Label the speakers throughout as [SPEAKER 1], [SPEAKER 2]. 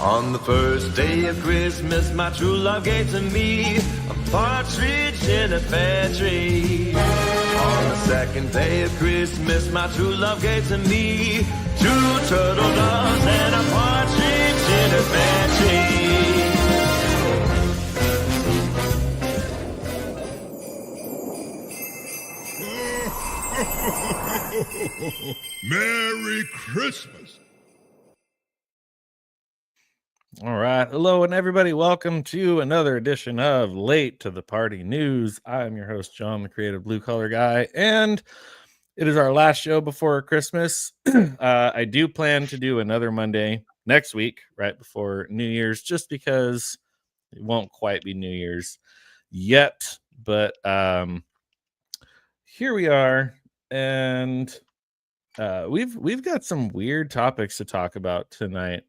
[SPEAKER 1] On the first day of Christmas, my true love gave to me a partridge in a pear tree. On the second day of Christmas, my true love gave to me 2 turtle doves and a partridge in a pear
[SPEAKER 2] tree. Merry Christmas.
[SPEAKER 3] All right. Hello, and everybody. Welcome to another edition of Late to the Party News. I'm your host, John, the Creative Blue Collar Guy, and it is our last show before Christmas. I do plan to do another Monday next week, right before New Year's, just because it won't quite be New Year's yet. But here we are, and we've got some weird topics to talk about tonight.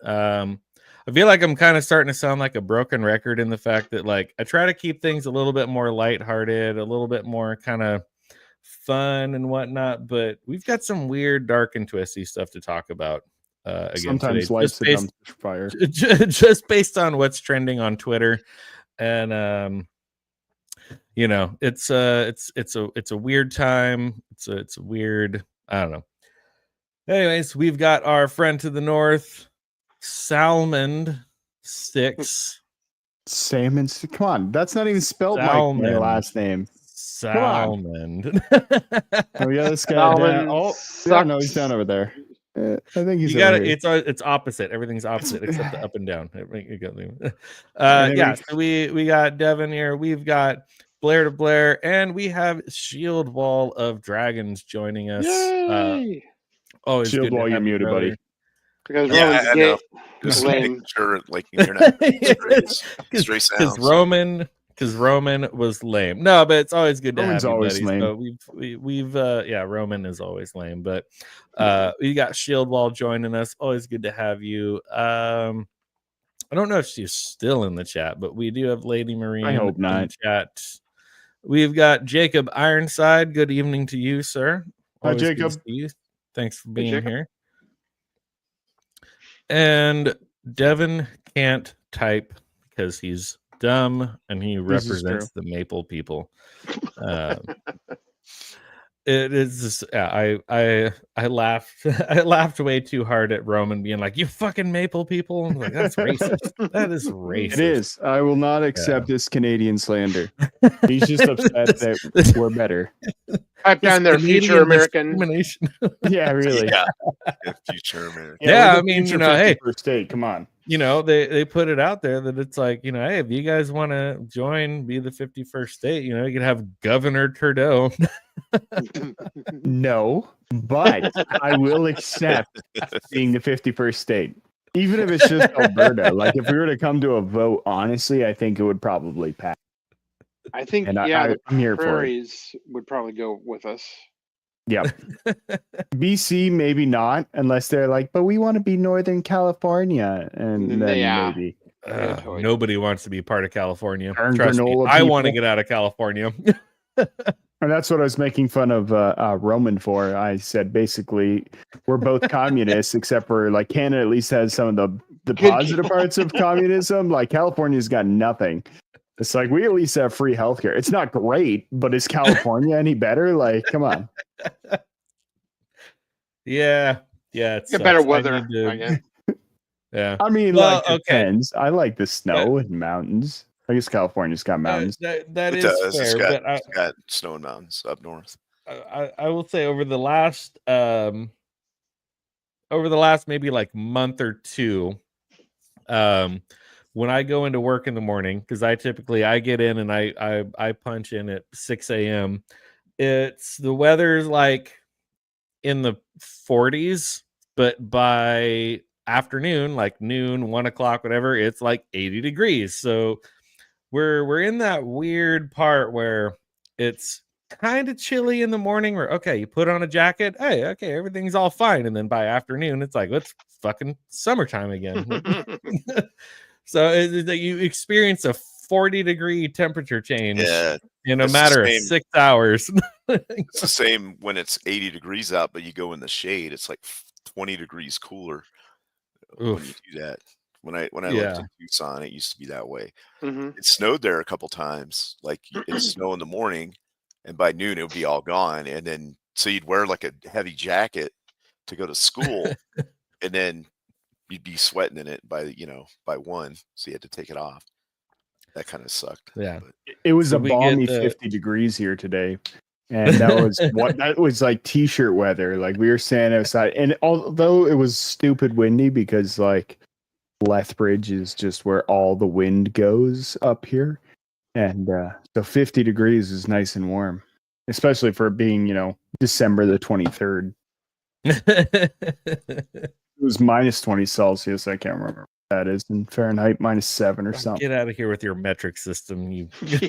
[SPEAKER 3] I feel like I'm kind of starting to sound like a broken record in the fact that, like, I try to keep things a little bit more lighthearted, a little bit more kind of fun and whatnot, but we've got some weird, dark, and twisty stuff to talk about. Again,
[SPEAKER 4] sometimes
[SPEAKER 3] today,
[SPEAKER 4] lights the dumpster fire.
[SPEAKER 3] Just based on what's trending on Twitter, and you know, it's a weird time. It's a weird, I don't know. Anyways, we've got our friend to the north, Salmon Six.
[SPEAKER 4] Salmon. Come on, that's not even spelled like my last name.
[SPEAKER 3] Salmon.
[SPEAKER 4] Oh yeah, this guy down. Oh, yeah, no, he's down over there. I think he's.
[SPEAKER 3] You got it. It's opposite. Everything's opposite except the up and down. Yeah. So we got Devon here. We've got Blair to Blair, and we have Shield Wall of Dragons joining us.
[SPEAKER 5] Yay!
[SPEAKER 4] Oh, Shield Wall, you're muted, buddy.
[SPEAKER 5] Because Roman's gay.
[SPEAKER 6] Just making sure, like, you're not straight sounds.
[SPEAKER 3] Because Roman was lame. No, but it's always good to
[SPEAKER 4] Roman's
[SPEAKER 3] have you,
[SPEAKER 4] always
[SPEAKER 3] buddy.
[SPEAKER 4] lame.
[SPEAKER 3] So we've yeah, Roman is always lame, but we got Shield Wall joining us. Always good to have you. I don't know if she's still in the chat, but we do have Lady Marine.
[SPEAKER 4] I hope not.
[SPEAKER 3] In the chat. We've got Jacob Ironside. Good evening to you, sir.
[SPEAKER 4] Hi, Jacob.
[SPEAKER 3] Thanks for being here. And Devon can't type because he's dumb and he represents the Maple people. It is just, yeah, I laughed. I laughed way too hard at Roman being like, "You fucking Maple people." I'm like, that's racist. That is racist.
[SPEAKER 4] It is. I will not accept this Canadian slander. He's just upset that we're better.
[SPEAKER 5] Type down their future American.
[SPEAKER 4] Yeah, really.
[SPEAKER 6] Yeah. Future American.
[SPEAKER 3] Yeah, I mean, you know, hey,
[SPEAKER 4] state. Come on.
[SPEAKER 3] You know, they put it out there that it's like, you know, hey, if you guys want to join, be the 51st state, you know, you can have Governor Trudeau.
[SPEAKER 4] No, but I will accept being the 51st state, even if it's just Alberta. Like, if we were to come to a vote, honestly, I think it would probably pass.
[SPEAKER 5] I think,
[SPEAKER 4] and
[SPEAKER 5] I'm
[SPEAKER 4] here
[SPEAKER 5] prairies would probably go with us.
[SPEAKER 4] Yep. BC, maybe not, unless they're like, but we want to be Northern California. And then maybe.
[SPEAKER 3] Nobody wants to be part of California.
[SPEAKER 4] Earn
[SPEAKER 3] Trust me,
[SPEAKER 4] granola
[SPEAKER 3] I
[SPEAKER 4] people.
[SPEAKER 3] want to get out of California.
[SPEAKER 4] And that's what I was making fun of Roman for. I said, basically, we're both communists, except for, like, Canada at least has some of the positive parts of communism. Like, California's got nothing. It's like, we at least have free healthcare. It's not great, but is California any better? Like, come on.
[SPEAKER 3] Yeah. It's
[SPEAKER 5] better weather, I guess.
[SPEAKER 4] Yeah. I mean, depends. I like the snow and mountains. I guess California's got mountains.
[SPEAKER 3] That is fair.
[SPEAKER 6] It's got snow and mountains up north.
[SPEAKER 3] I will say over the last maybe like month or two, when I go into work in the morning, because I get in and I punch in at 6 a.m. It's the weather's like in the 40s, but by afternoon, like noon, 1 o'clock, whatever, it's like 80 degrees. So we're in that weird part where it's kind of chilly in the morning where, okay, you put on a jacket, hey, okay, everything's all fine. And then by afternoon, it's like, it's fucking summertime again. So you experience a 40-degree temperature change in a matter of 6 hours.
[SPEAKER 6] It's the same when it's 80 degrees out, but you go in the shade, it's like 20 degrees cooler when you do that. When I lived
[SPEAKER 3] Yeah.
[SPEAKER 6] in Tucson, it used to be that way.
[SPEAKER 5] Hmm.
[SPEAKER 6] It snowed there a couple times. Like it'd snow in the morning, and by noon it would be all gone. And then so you'd wear like a heavy jacket to go to school, and then you'd be sweating in it by 1, so you had to take it off. That kind of sucked.
[SPEAKER 3] Yeah.
[SPEAKER 6] But
[SPEAKER 4] It was
[SPEAKER 3] So
[SPEAKER 4] a
[SPEAKER 3] we get
[SPEAKER 4] balmy
[SPEAKER 3] the-
[SPEAKER 4] 50 degrees here today. And that was like t-shirt weather. Like we were standing outside. And although it was stupid windy because like Lethbridge is just where all the wind goes up here. And so 50 degrees is nice and warm, especially for being, December the 23rd. It was minus 20 Celsius. I can't remember what that is in Fahrenheit, -7 or something.
[SPEAKER 3] Get out of here with your metric system. You.
[SPEAKER 5] Yeah.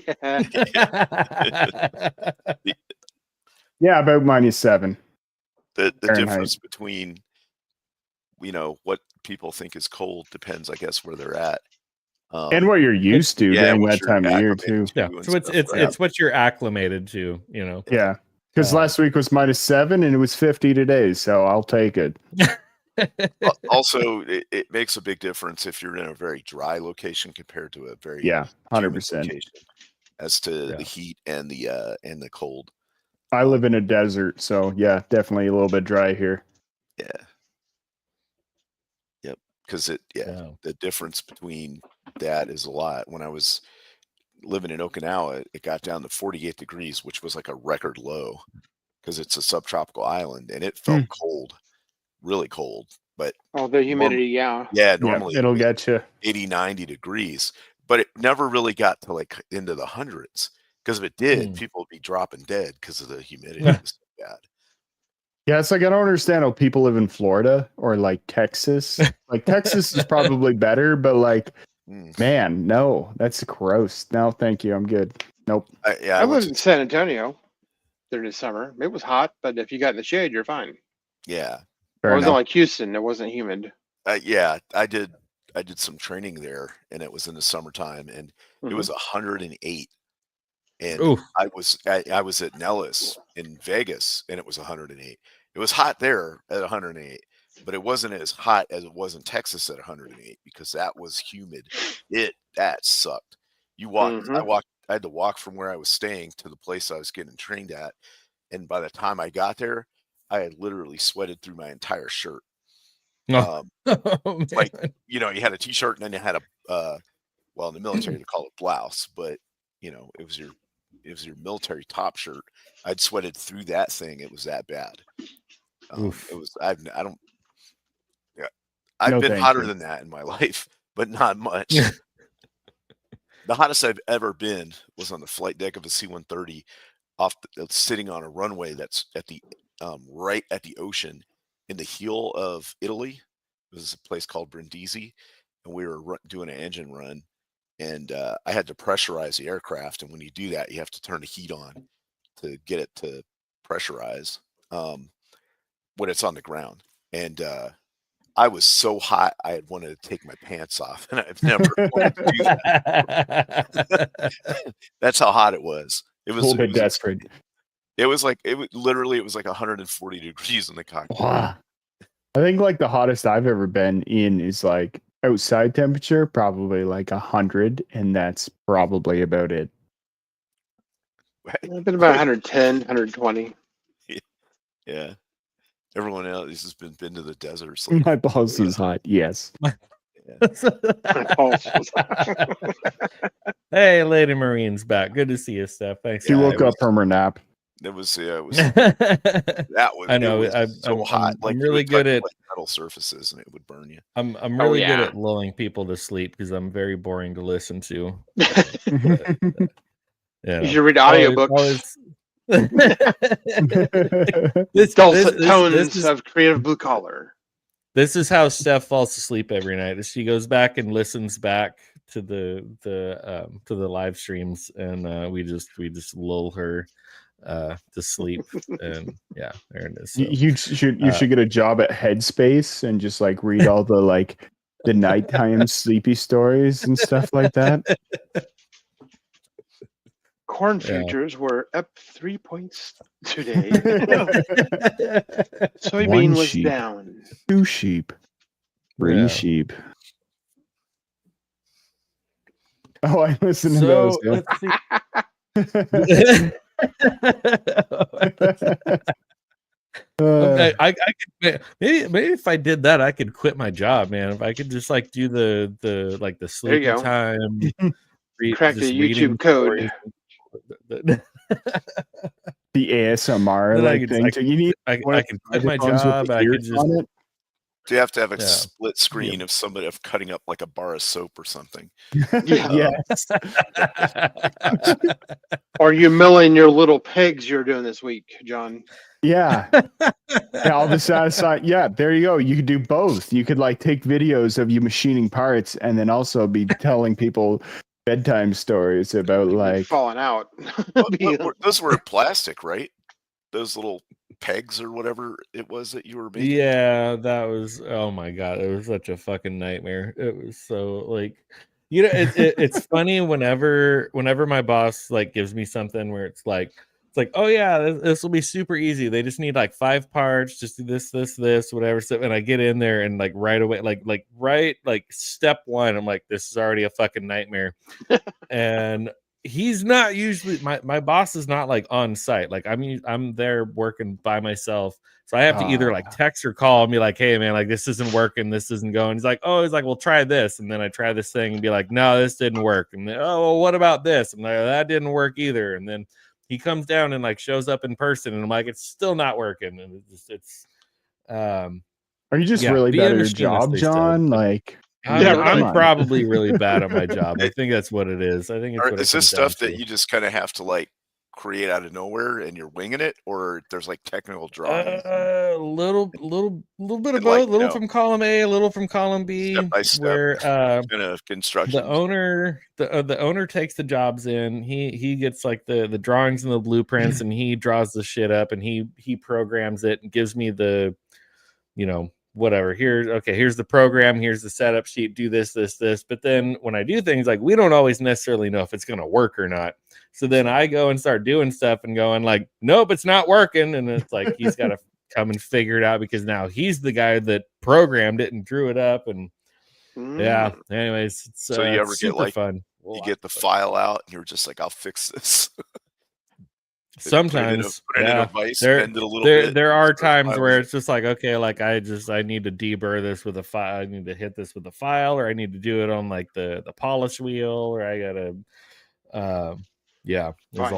[SPEAKER 4] Yeah, about -7.
[SPEAKER 6] the
[SPEAKER 4] Fahrenheit.
[SPEAKER 6] difference between what people think is cold depends, I guess, where they're at.
[SPEAKER 4] And what you're used to during
[SPEAKER 6] what
[SPEAKER 4] that
[SPEAKER 6] you're
[SPEAKER 4] time of year,
[SPEAKER 6] acclimated
[SPEAKER 4] too.
[SPEAKER 6] to
[SPEAKER 3] Yeah.
[SPEAKER 6] and
[SPEAKER 3] So it's
[SPEAKER 6] stuff, right?
[SPEAKER 3] it's what you're acclimated to.
[SPEAKER 4] Yeah. Because last week was -7 and it was 50 today. So I'll take it.
[SPEAKER 6] Also, it makes a big difference if you're in a very dry location compared to a very
[SPEAKER 4] Yeah,
[SPEAKER 6] humid
[SPEAKER 4] 100%.
[SPEAKER 6] location as to
[SPEAKER 3] Yeah.
[SPEAKER 6] the heat and the cold.
[SPEAKER 4] I live in a desert, so yeah, definitely a little bit dry here.
[SPEAKER 6] Yeah. Yep. Because
[SPEAKER 3] Yeah.
[SPEAKER 6] the difference between that is a lot. When I was living in Okinawa, it got down to 48 degrees, which was like a record low because it's a subtropical island and it felt cold, really cold. But
[SPEAKER 5] Oh, the humidity, yeah.
[SPEAKER 6] normally
[SPEAKER 4] it'll
[SPEAKER 6] it was
[SPEAKER 4] get you.
[SPEAKER 6] 80, 90 degrees, but it never really got to like into the hundreds. Because if it did, people would be dropping dead because of the humidity.
[SPEAKER 3] Yeah.
[SPEAKER 6] It was so bad.
[SPEAKER 4] Yeah, it's like I don't understand how people live in Florida or like Texas. Like Texas is probably better, but like, man, no, that's gross. No, thank you. I'm good. Nope.
[SPEAKER 5] I lived in San Antonio during the summer. It was hot, but if you got in the shade, you're fine.
[SPEAKER 6] Yeah.
[SPEAKER 5] It
[SPEAKER 4] Fair
[SPEAKER 5] wasn't
[SPEAKER 4] enough.
[SPEAKER 5] like Houston. It wasn't humid.
[SPEAKER 6] Yeah, I did some training there, and it was in the summertime, and it was 108. And
[SPEAKER 3] Oof.
[SPEAKER 6] I was at Nellis in Vegas, and it was 108. It was hot there at 108, but it wasn't as hot as it was in Texas at 108 because that was humid. That sucked. I had to walk from where I was staying to the place I was getting trained at, and by the time I got there, I had literally sweated through my entire shirt.
[SPEAKER 3] Oh,
[SPEAKER 6] Like you had a t-shirt and then you had a well, in the military they call it blouse, but it was your military top shirt. I'd sweated through that thing. It was that bad. It was I've
[SPEAKER 4] No,
[SPEAKER 6] been
[SPEAKER 4] thank
[SPEAKER 6] hotter
[SPEAKER 4] you.
[SPEAKER 6] than that in my life, but not much. The hottest I've ever been was on the flight deck of a C-130 sitting on a runway that's at the right at the ocean in the heel of Italy. It was a place called Brindisi, and we were doing an engine run, and I had to pressurize the aircraft. And when you do that, you have to turn the heat on to get it to pressurize when it's on the ground. And I was so hot, I had wanted to take my pants off, and I've never wanted to do that. That's how hot it was. It was
[SPEAKER 4] A little bit desperate.
[SPEAKER 6] It was like it was like 140 degrees in the cockpit.
[SPEAKER 4] Wow. I think like the hottest I've ever been in is like outside temperature, probably like 100, and that's probably about it.
[SPEAKER 5] It's been about 110, 120.
[SPEAKER 6] Yeah. Everyone else has been to the desert. So
[SPEAKER 4] My balls is hot. Yes.
[SPEAKER 3] Hey, Lady Marine's back. Good to see you, Steph. Thanks.
[SPEAKER 4] She woke up from her nap.
[SPEAKER 6] It was that was.
[SPEAKER 3] I know.
[SPEAKER 6] It was so hot.
[SPEAKER 3] I'm really good at
[SPEAKER 6] metal surfaces, and it would burn you.
[SPEAKER 3] I'm really good at lulling people to sleep because I'm very boring to listen to. Yeah.
[SPEAKER 5] You should read audiobooks. Dulcet tones of Creativebluecollar.
[SPEAKER 3] This is how Steph falls asleep every night. She goes back and listens back to the live streams, and we just lull her to sleep. And yeah, there it is. So,
[SPEAKER 4] you should get a job at Headspace and just like read all the like the nighttime sleepy stories and stuff like that.
[SPEAKER 5] Corn futures were up 3 points today. Soybean was
[SPEAKER 4] sheep.
[SPEAKER 5] down.
[SPEAKER 4] 2 sheep. 3
[SPEAKER 3] Yeah.
[SPEAKER 4] sheep. Oh, I listen to those.
[SPEAKER 3] So
[SPEAKER 4] Yeah.
[SPEAKER 3] let's see. I could maybe if I did that, I could quit my job, man. If I could just like do the like the
[SPEAKER 5] There you
[SPEAKER 3] sleepy
[SPEAKER 5] go.
[SPEAKER 3] time,
[SPEAKER 5] Crack
[SPEAKER 3] just
[SPEAKER 5] the
[SPEAKER 3] reading
[SPEAKER 5] YouTube code.
[SPEAKER 3] stories.
[SPEAKER 4] The ASMR
[SPEAKER 3] Then I
[SPEAKER 4] like
[SPEAKER 3] could
[SPEAKER 4] thing. So you need
[SPEAKER 3] I
[SPEAKER 4] one of
[SPEAKER 3] could
[SPEAKER 4] the
[SPEAKER 3] quit my
[SPEAKER 4] microphones with
[SPEAKER 3] job.
[SPEAKER 4] the
[SPEAKER 3] I could
[SPEAKER 4] ears
[SPEAKER 3] just
[SPEAKER 4] on it.
[SPEAKER 6] Do you have to have a
[SPEAKER 3] Yeah.
[SPEAKER 6] split screen of somebody of cutting up like a bar of soap or something?
[SPEAKER 5] Yeah.
[SPEAKER 4] Yes.
[SPEAKER 5] Or you milling your little pigs you're doing this week, John.
[SPEAKER 4] Yeah. Yeah, all the side. Yeah, there you go. You could do both. You could like take videos of you machining parts and then also be telling people bedtime stories about like
[SPEAKER 5] falling out.
[SPEAKER 6] Those were plastic, right? Those little pegs or whatever it was that you were making.
[SPEAKER 3] Yeah, that was, oh my god, it was such a fucking nightmare. It was so like, it's funny whenever my boss like gives me something where it's like, oh yeah, this will be super easy. They just need like 5 parts, just do this, whatever. So, and I get in there and like right away, like step 1, I'm like, this is already a fucking nightmare. And he's not usually, my boss is not like on site. Like I'm there working by myself. So I have to either like text or call and be like, hey man, like this isn't working, this isn't going. He's like, well, try this. And then I try this thing and be like, no, this didn't work. And then, oh, well, what about this? And that didn't work either. And then he comes down and like shows up in person and I'm like, it's still not working. And
[SPEAKER 4] are you just really bad at your job, John? Like
[SPEAKER 3] I'm probably really bad at my job. I think that's what it is. I think it's what
[SPEAKER 6] is this stuff that you just kind of have to like create out of nowhere and you're winging it, or there's like technical drawings?
[SPEAKER 3] A little bit of both. A little from column A, a little from column B.
[SPEAKER 6] Step by step,
[SPEAKER 3] where
[SPEAKER 6] kind of construction.
[SPEAKER 3] The owner takes the jobs in. He gets like the drawings and the blueprints, and he draws the shit up, and he programs it and gives me the, whatever. Here's the program, here's the setup sheet, do this. But then when I do things, like we don't always necessarily know if it's gonna work or not. So then I go and start doing stuff and going like, nope, it's not working. And it's like he's got to come and figure it out because now he's the guy that programmed it and drew it up. And yeah, anyways, it's
[SPEAKER 6] so you ever
[SPEAKER 3] super
[SPEAKER 6] get like
[SPEAKER 3] fun.
[SPEAKER 6] You get the file out and you're just like, I'll fix this.
[SPEAKER 3] Sometimes there are times where it's just like, okay, like I need to deburr this with a file, I need to hit this with a file, or I need to do it on like the polish wheel, or I gotta there's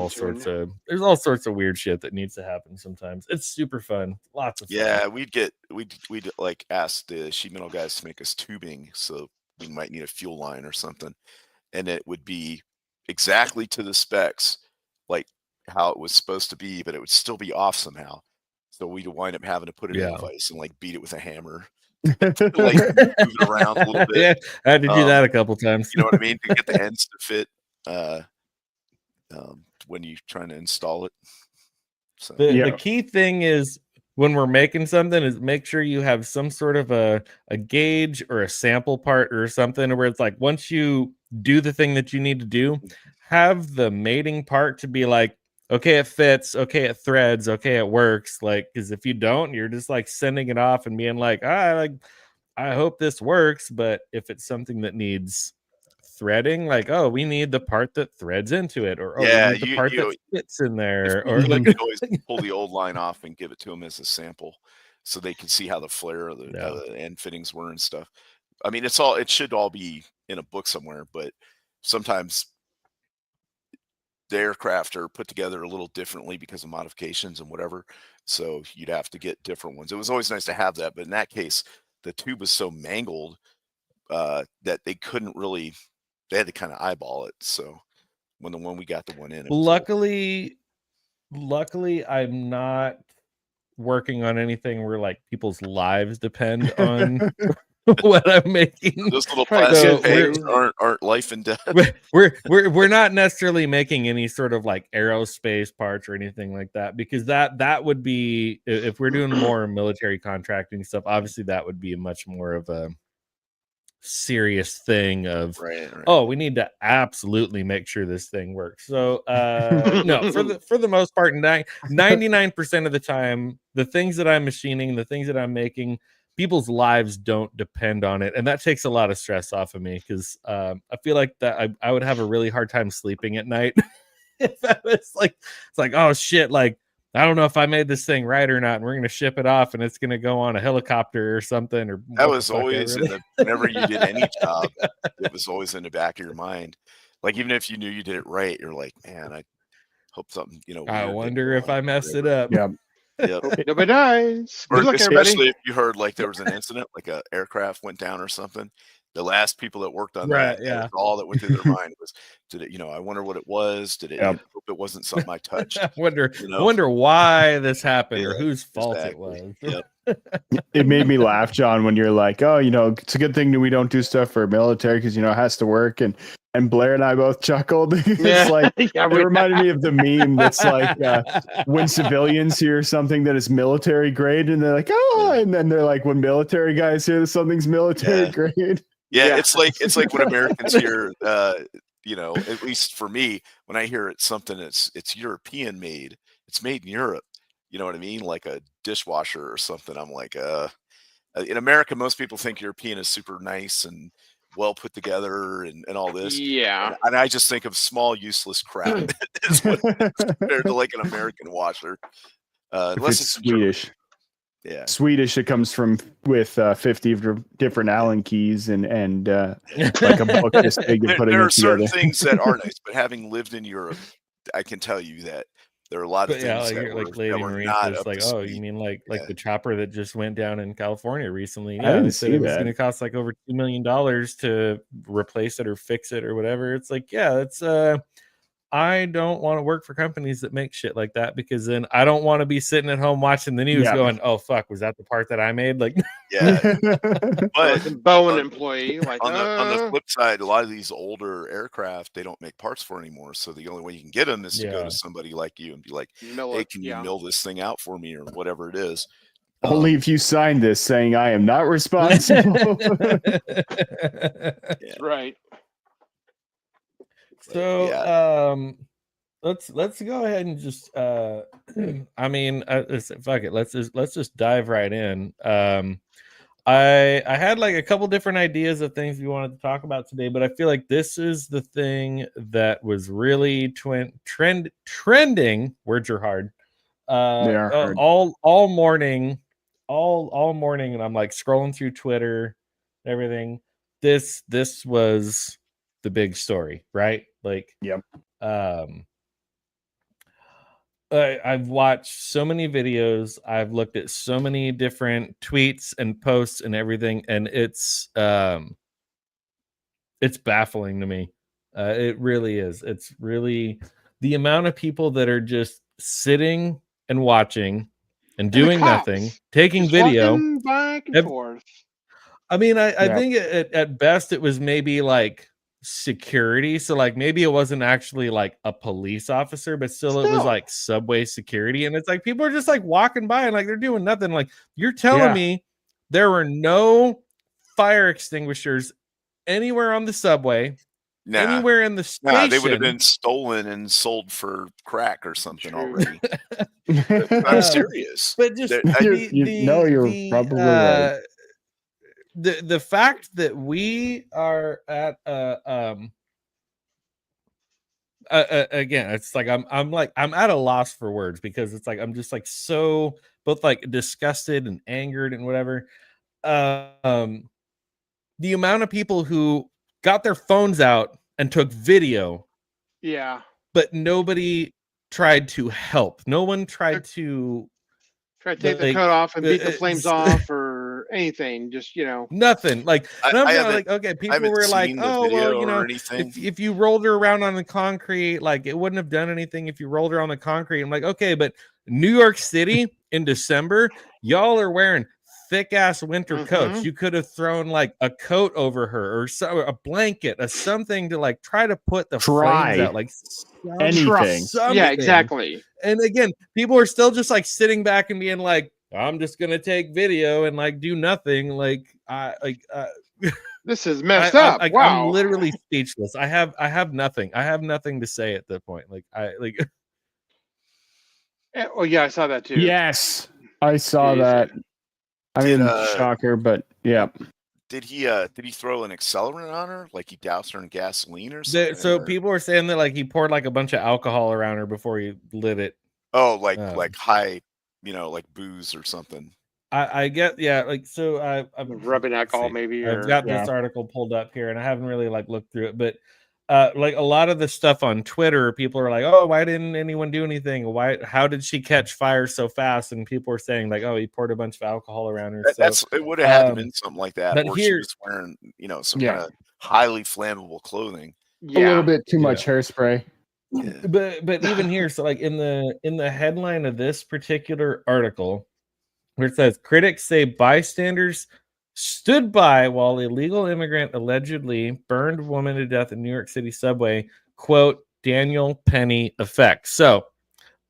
[SPEAKER 3] all sorts of weird shit that needs to happen sometimes. It's super fun, lots of fun.
[SPEAKER 6] Yeah, we'd like ask the sheet metal guys to make us tubing, so we might need a fuel line or something, and it would be exactly to the specs like how it was supposed to be, but it would still be off somehow. So we'd wind up having to put it in a vise and like beat it with a hammer, like move it around a little bit.
[SPEAKER 3] Yeah, I had to do that a couple times.
[SPEAKER 6] You know what I mean? To get the ends to fit when you're trying to install it. So
[SPEAKER 3] the key thing is when we're making something is make sure you have some sort of a gauge or a sample part or something where it's like once you do the thing that you need to do, have the mating part to be like, okay, it fits, okay, it threads, okay, it works. Like, because if you don't, you're just like sending it off and being like, I hope this works. But if it's something that needs threading, like, oh, we need the part that threads into it, or we need the part that fits in there, or like
[SPEAKER 6] always pull the old line off and give it to them as a sample so they can see how the flare of the end fittings were and stuff. I mean, it should all be in a book somewhere, but sometimes the aircraft are put together a little differently because of modifications and whatever. So you'd have to get different ones. It was always nice to have that, but in that case, the tube was so mangled that they couldn't really. They had to kind of eyeball it. So when we got the one in,
[SPEAKER 3] luckily, I'm not working on anything where like people's lives depend on what I'm making.
[SPEAKER 6] Those little plastic pegs aren't life and death.
[SPEAKER 3] We're not necessarily making any sort of like aerospace parts or anything like that, because that would be, if we're doing more military contracting stuff, obviously that would be much more of a serious thing of oh, we need to absolutely make sure this thing works. So no, for the most part, 99% of the time, the things that I'm machining, the things that I'm making, people's lives don't depend on it, and that takes a lot of stress off of me because I feel like that I would have a really hard time sleeping at night if I was like, it's like, oh shit, like I don't know if I made this thing right or not, and we're gonna ship it off, and it's gonna go on a helicopter or something. Or
[SPEAKER 6] That was always whenever you did any job, it was always in the back of your mind. Like even if you knew you did it right, you're like, man, I hope something,
[SPEAKER 3] I
[SPEAKER 6] weird
[SPEAKER 3] wonder
[SPEAKER 6] didn't
[SPEAKER 3] if
[SPEAKER 6] go
[SPEAKER 3] I
[SPEAKER 6] on,"
[SPEAKER 3] messed it
[SPEAKER 6] whatever.
[SPEAKER 3] up.
[SPEAKER 4] Yeah.
[SPEAKER 6] Yep.
[SPEAKER 5] Nobody dies.
[SPEAKER 6] Or
[SPEAKER 5] Good luck,
[SPEAKER 6] especially
[SPEAKER 5] everybody.
[SPEAKER 6] if you heard like there was an incident, like a aircraft went down or something. The last people that worked on
[SPEAKER 3] Right,
[SPEAKER 6] that,
[SPEAKER 3] yeah.
[SPEAKER 6] was all that went through their mind was, did it, I wonder what it was. Did it,
[SPEAKER 4] Yep.
[SPEAKER 6] hope it wasn't something I touched.
[SPEAKER 3] I wonder
[SPEAKER 6] You
[SPEAKER 3] I wonder why this happened or
[SPEAKER 6] Yeah,
[SPEAKER 3] whose fault
[SPEAKER 6] exactly.
[SPEAKER 3] it was.
[SPEAKER 6] Yep.
[SPEAKER 4] It made me laugh, John, when you're like, oh, it's a good thing that we don't do stuff for military because, it has to work. And Blair and I both chuckled. It's like,
[SPEAKER 5] Yeah,
[SPEAKER 4] it reminded me of the meme that's like when civilians hear something that is military grade and they're like, oh, and then they're like, when military guys hear that something's military
[SPEAKER 6] Yeah.
[SPEAKER 4] grade.
[SPEAKER 6] Yeah,
[SPEAKER 5] Yeah.
[SPEAKER 6] it's like when Americans hear, at least for me, when I hear it's something it's European made, it's made in Europe. You know what I mean? Like a dishwasher or something. I'm like, in America, most people think European is super nice and well put together and all this.
[SPEAKER 5] Yeah.
[SPEAKER 6] And I just think of small, useless crap is what compared to like an American washer.
[SPEAKER 4] If
[SPEAKER 6] Unless
[SPEAKER 4] it's
[SPEAKER 6] it's in Germany.
[SPEAKER 4] Swedish.
[SPEAKER 6] Yeah.
[SPEAKER 4] Swedish, it comes from with 50 different Allen keys and like a book this big and putting
[SPEAKER 6] There
[SPEAKER 4] it
[SPEAKER 6] are certain
[SPEAKER 4] together.
[SPEAKER 6] things that are nice, but having lived in Europe, I can tell you that there are a lot of
[SPEAKER 3] But yeah,
[SPEAKER 6] things
[SPEAKER 3] like,
[SPEAKER 6] that
[SPEAKER 3] like
[SPEAKER 6] were,
[SPEAKER 3] Lady Marine
[SPEAKER 6] not
[SPEAKER 3] was
[SPEAKER 6] up
[SPEAKER 3] like,
[SPEAKER 6] to
[SPEAKER 3] oh, you
[SPEAKER 6] speed.
[SPEAKER 3] mean like
[SPEAKER 6] Yeah.
[SPEAKER 3] the chopper that just went down in California recently?
[SPEAKER 4] I
[SPEAKER 3] Yeah,
[SPEAKER 4] didn't
[SPEAKER 3] they said
[SPEAKER 4] see
[SPEAKER 3] it was
[SPEAKER 4] that.
[SPEAKER 3] going to cost like over $2 million to replace it or fix it or whatever. It's like, yeah, it's I don't want to work for companies that make shit like that because then I don't want to be sitting at home watching the news
[SPEAKER 4] Yeah.
[SPEAKER 3] going, oh fuck, was that the part that I made? Like,
[SPEAKER 6] Yeah.
[SPEAKER 5] Well,
[SPEAKER 6] But
[SPEAKER 5] it's a Boeing
[SPEAKER 6] on-
[SPEAKER 5] employee. Like,
[SPEAKER 6] on the flip side, a lot of these older aircraft they don't make parts for anymore. So the only way you can get them is to go
[SPEAKER 3] Yeah.
[SPEAKER 6] to somebody like you and be like,
[SPEAKER 5] mill
[SPEAKER 6] hey,
[SPEAKER 5] it,
[SPEAKER 6] can you
[SPEAKER 5] yeah.
[SPEAKER 6] mill this thing out for me or whatever it is?
[SPEAKER 4] Only if you sign this saying I am not responsible.
[SPEAKER 6] Yeah.
[SPEAKER 5] Right.
[SPEAKER 3] So,
[SPEAKER 6] yeah.
[SPEAKER 3] let's go ahead and just I mean, fuck it. Let's just dive right in. I had like a couple different ideas of things we wanted to talk about today, but I feel like this is the thing that was really trending. Words are hard.
[SPEAKER 4] They are hard.
[SPEAKER 3] All morning, all morning, and I'm like scrolling through Twitter, and everything. This was the big story, right? Like,
[SPEAKER 4] Yep.
[SPEAKER 3] I've watched so many videos. I've looked at so many different tweets and posts and everything, and it's baffling to me. It really is. It's really the amount of people that are just sitting and watching and doing nothing, taking
[SPEAKER 5] Just
[SPEAKER 3] video.
[SPEAKER 5] walking back and forth.
[SPEAKER 3] I mean, I
[SPEAKER 4] Yeah.
[SPEAKER 3] think at best it was maybe like security. So like maybe it wasn't actually like a police officer, but still it was like subway security. And it's like people are just like walking by and like they're doing nothing. Like you're telling me there were no fire extinguishers anywhere on the subway, anywhere in the station.
[SPEAKER 6] Nah, they would have been stolen and sold for crack or something
[SPEAKER 5] True.
[SPEAKER 6] already. I'm serious.
[SPEAKER 3] But just
[SPEAKER 4] you're probably right.
[SPEAKER 3] The fact that we are at again, it's like I'm at a loss for words because it's like I'm just like so both like disgusted and angered and whatever. The amount of people who got their phones out and took video,
[SPEAKER 5] Yeah.
[SPEAKER 3] but nobody tried to help. No one tried to
[SPEAKER 5] try to take the coat off and beat the flames off or anything. Just
[SPEAKER 3] nothing. Like, and I'm kind of like, okay, people were like,
[SPEAKER 6] seen the
[SPEAKER 3] oh well,
[SPEAKER 6] video or anything.
[SPEAKER 3] if you rolled her around on the concrete, like it wouldn't have done anything if you rolled her on the concrete. I'm like, okay, but New York City in December, y'all are wearing thick ass winter coats. You could have thrown like a coat over her or a blanket or something to like try to put the flames out, like
[SPEAKER 4] anything.
[SPEAKER 5] Yeah, exactly.
[SPEAKER 3] And again, people are still just like sitting back and being like, I'm just gonna take video and like do nothing. Like
[SPEAKER 5] this is messed up. Wow.
[SPEAKER 3] I'm literally speechless. I have nothing. I have nothing to say at that point. Like
[SPEAKER 5] Oh yeah, I saw that too.
[SPEAKER 4] Yes, I saw that. I
[SPEAKER 6] Did,
[SPEAKER 4] mean, shocker, but yeah.
[SPEAKER 6] Did he throw an accelerant on her? Like he doused her in gasoline or something?
[SPEAKER 3] So
[SPEAKER 6] or-
[SPEAKER 3] people were saying that like he poured like a bunch of alcohol around her before he lit it.
[SPEAKER 6] Oh, like
[SPEAKER 3] Um,
[SPEAKER 6] high, like booze or something.
[SPEAKER 3] I get, yeah, like, so
[SPEAKER 5] Rubbing alcohol,
[SPEAKER 3] see.
[SPEAKER 5] maybe,
[SPEAKER 3] I've
[SPEAKER 5] or
[SPEAKER 3] got
[SPEAKER 4] Yeah.
[SPEAKER 3] this article pulled up here, and I haven't really like looked through it, but like a lot of the stuff on Twitter, people are like, "Oh, why didn't anyone do anything? How did she catch fire so fast?" And people are saying like, "Oh, he poured a bunch of alcohol around her." So,
[SPEAKER 6] It would have had to been something like that,
[SPEAKER 3] but
[SPEAKER 6] or she
[SPEAKER 3] here,
[SPEAKER 6] was wearing, some
[SPEAKER 4] Yeah.
[SPEAKER 6] kind of highly flammable clothing.
[SPEAKER 4] A little
[SPEAKER 5] yeah,
[SPEAKER 4] bit too
[SPEAKER 3] Yeah.
[SPEAKER 4] much hairspray.
[SPEAKER 6] Yeah.
[SPEAKER 3] but even here, so like in the headline of this particular article, where it says critics say bystanders stood by while illegal immigrant allegedly burned woman to death in New York City subway, quote, Daniel Penny effect. So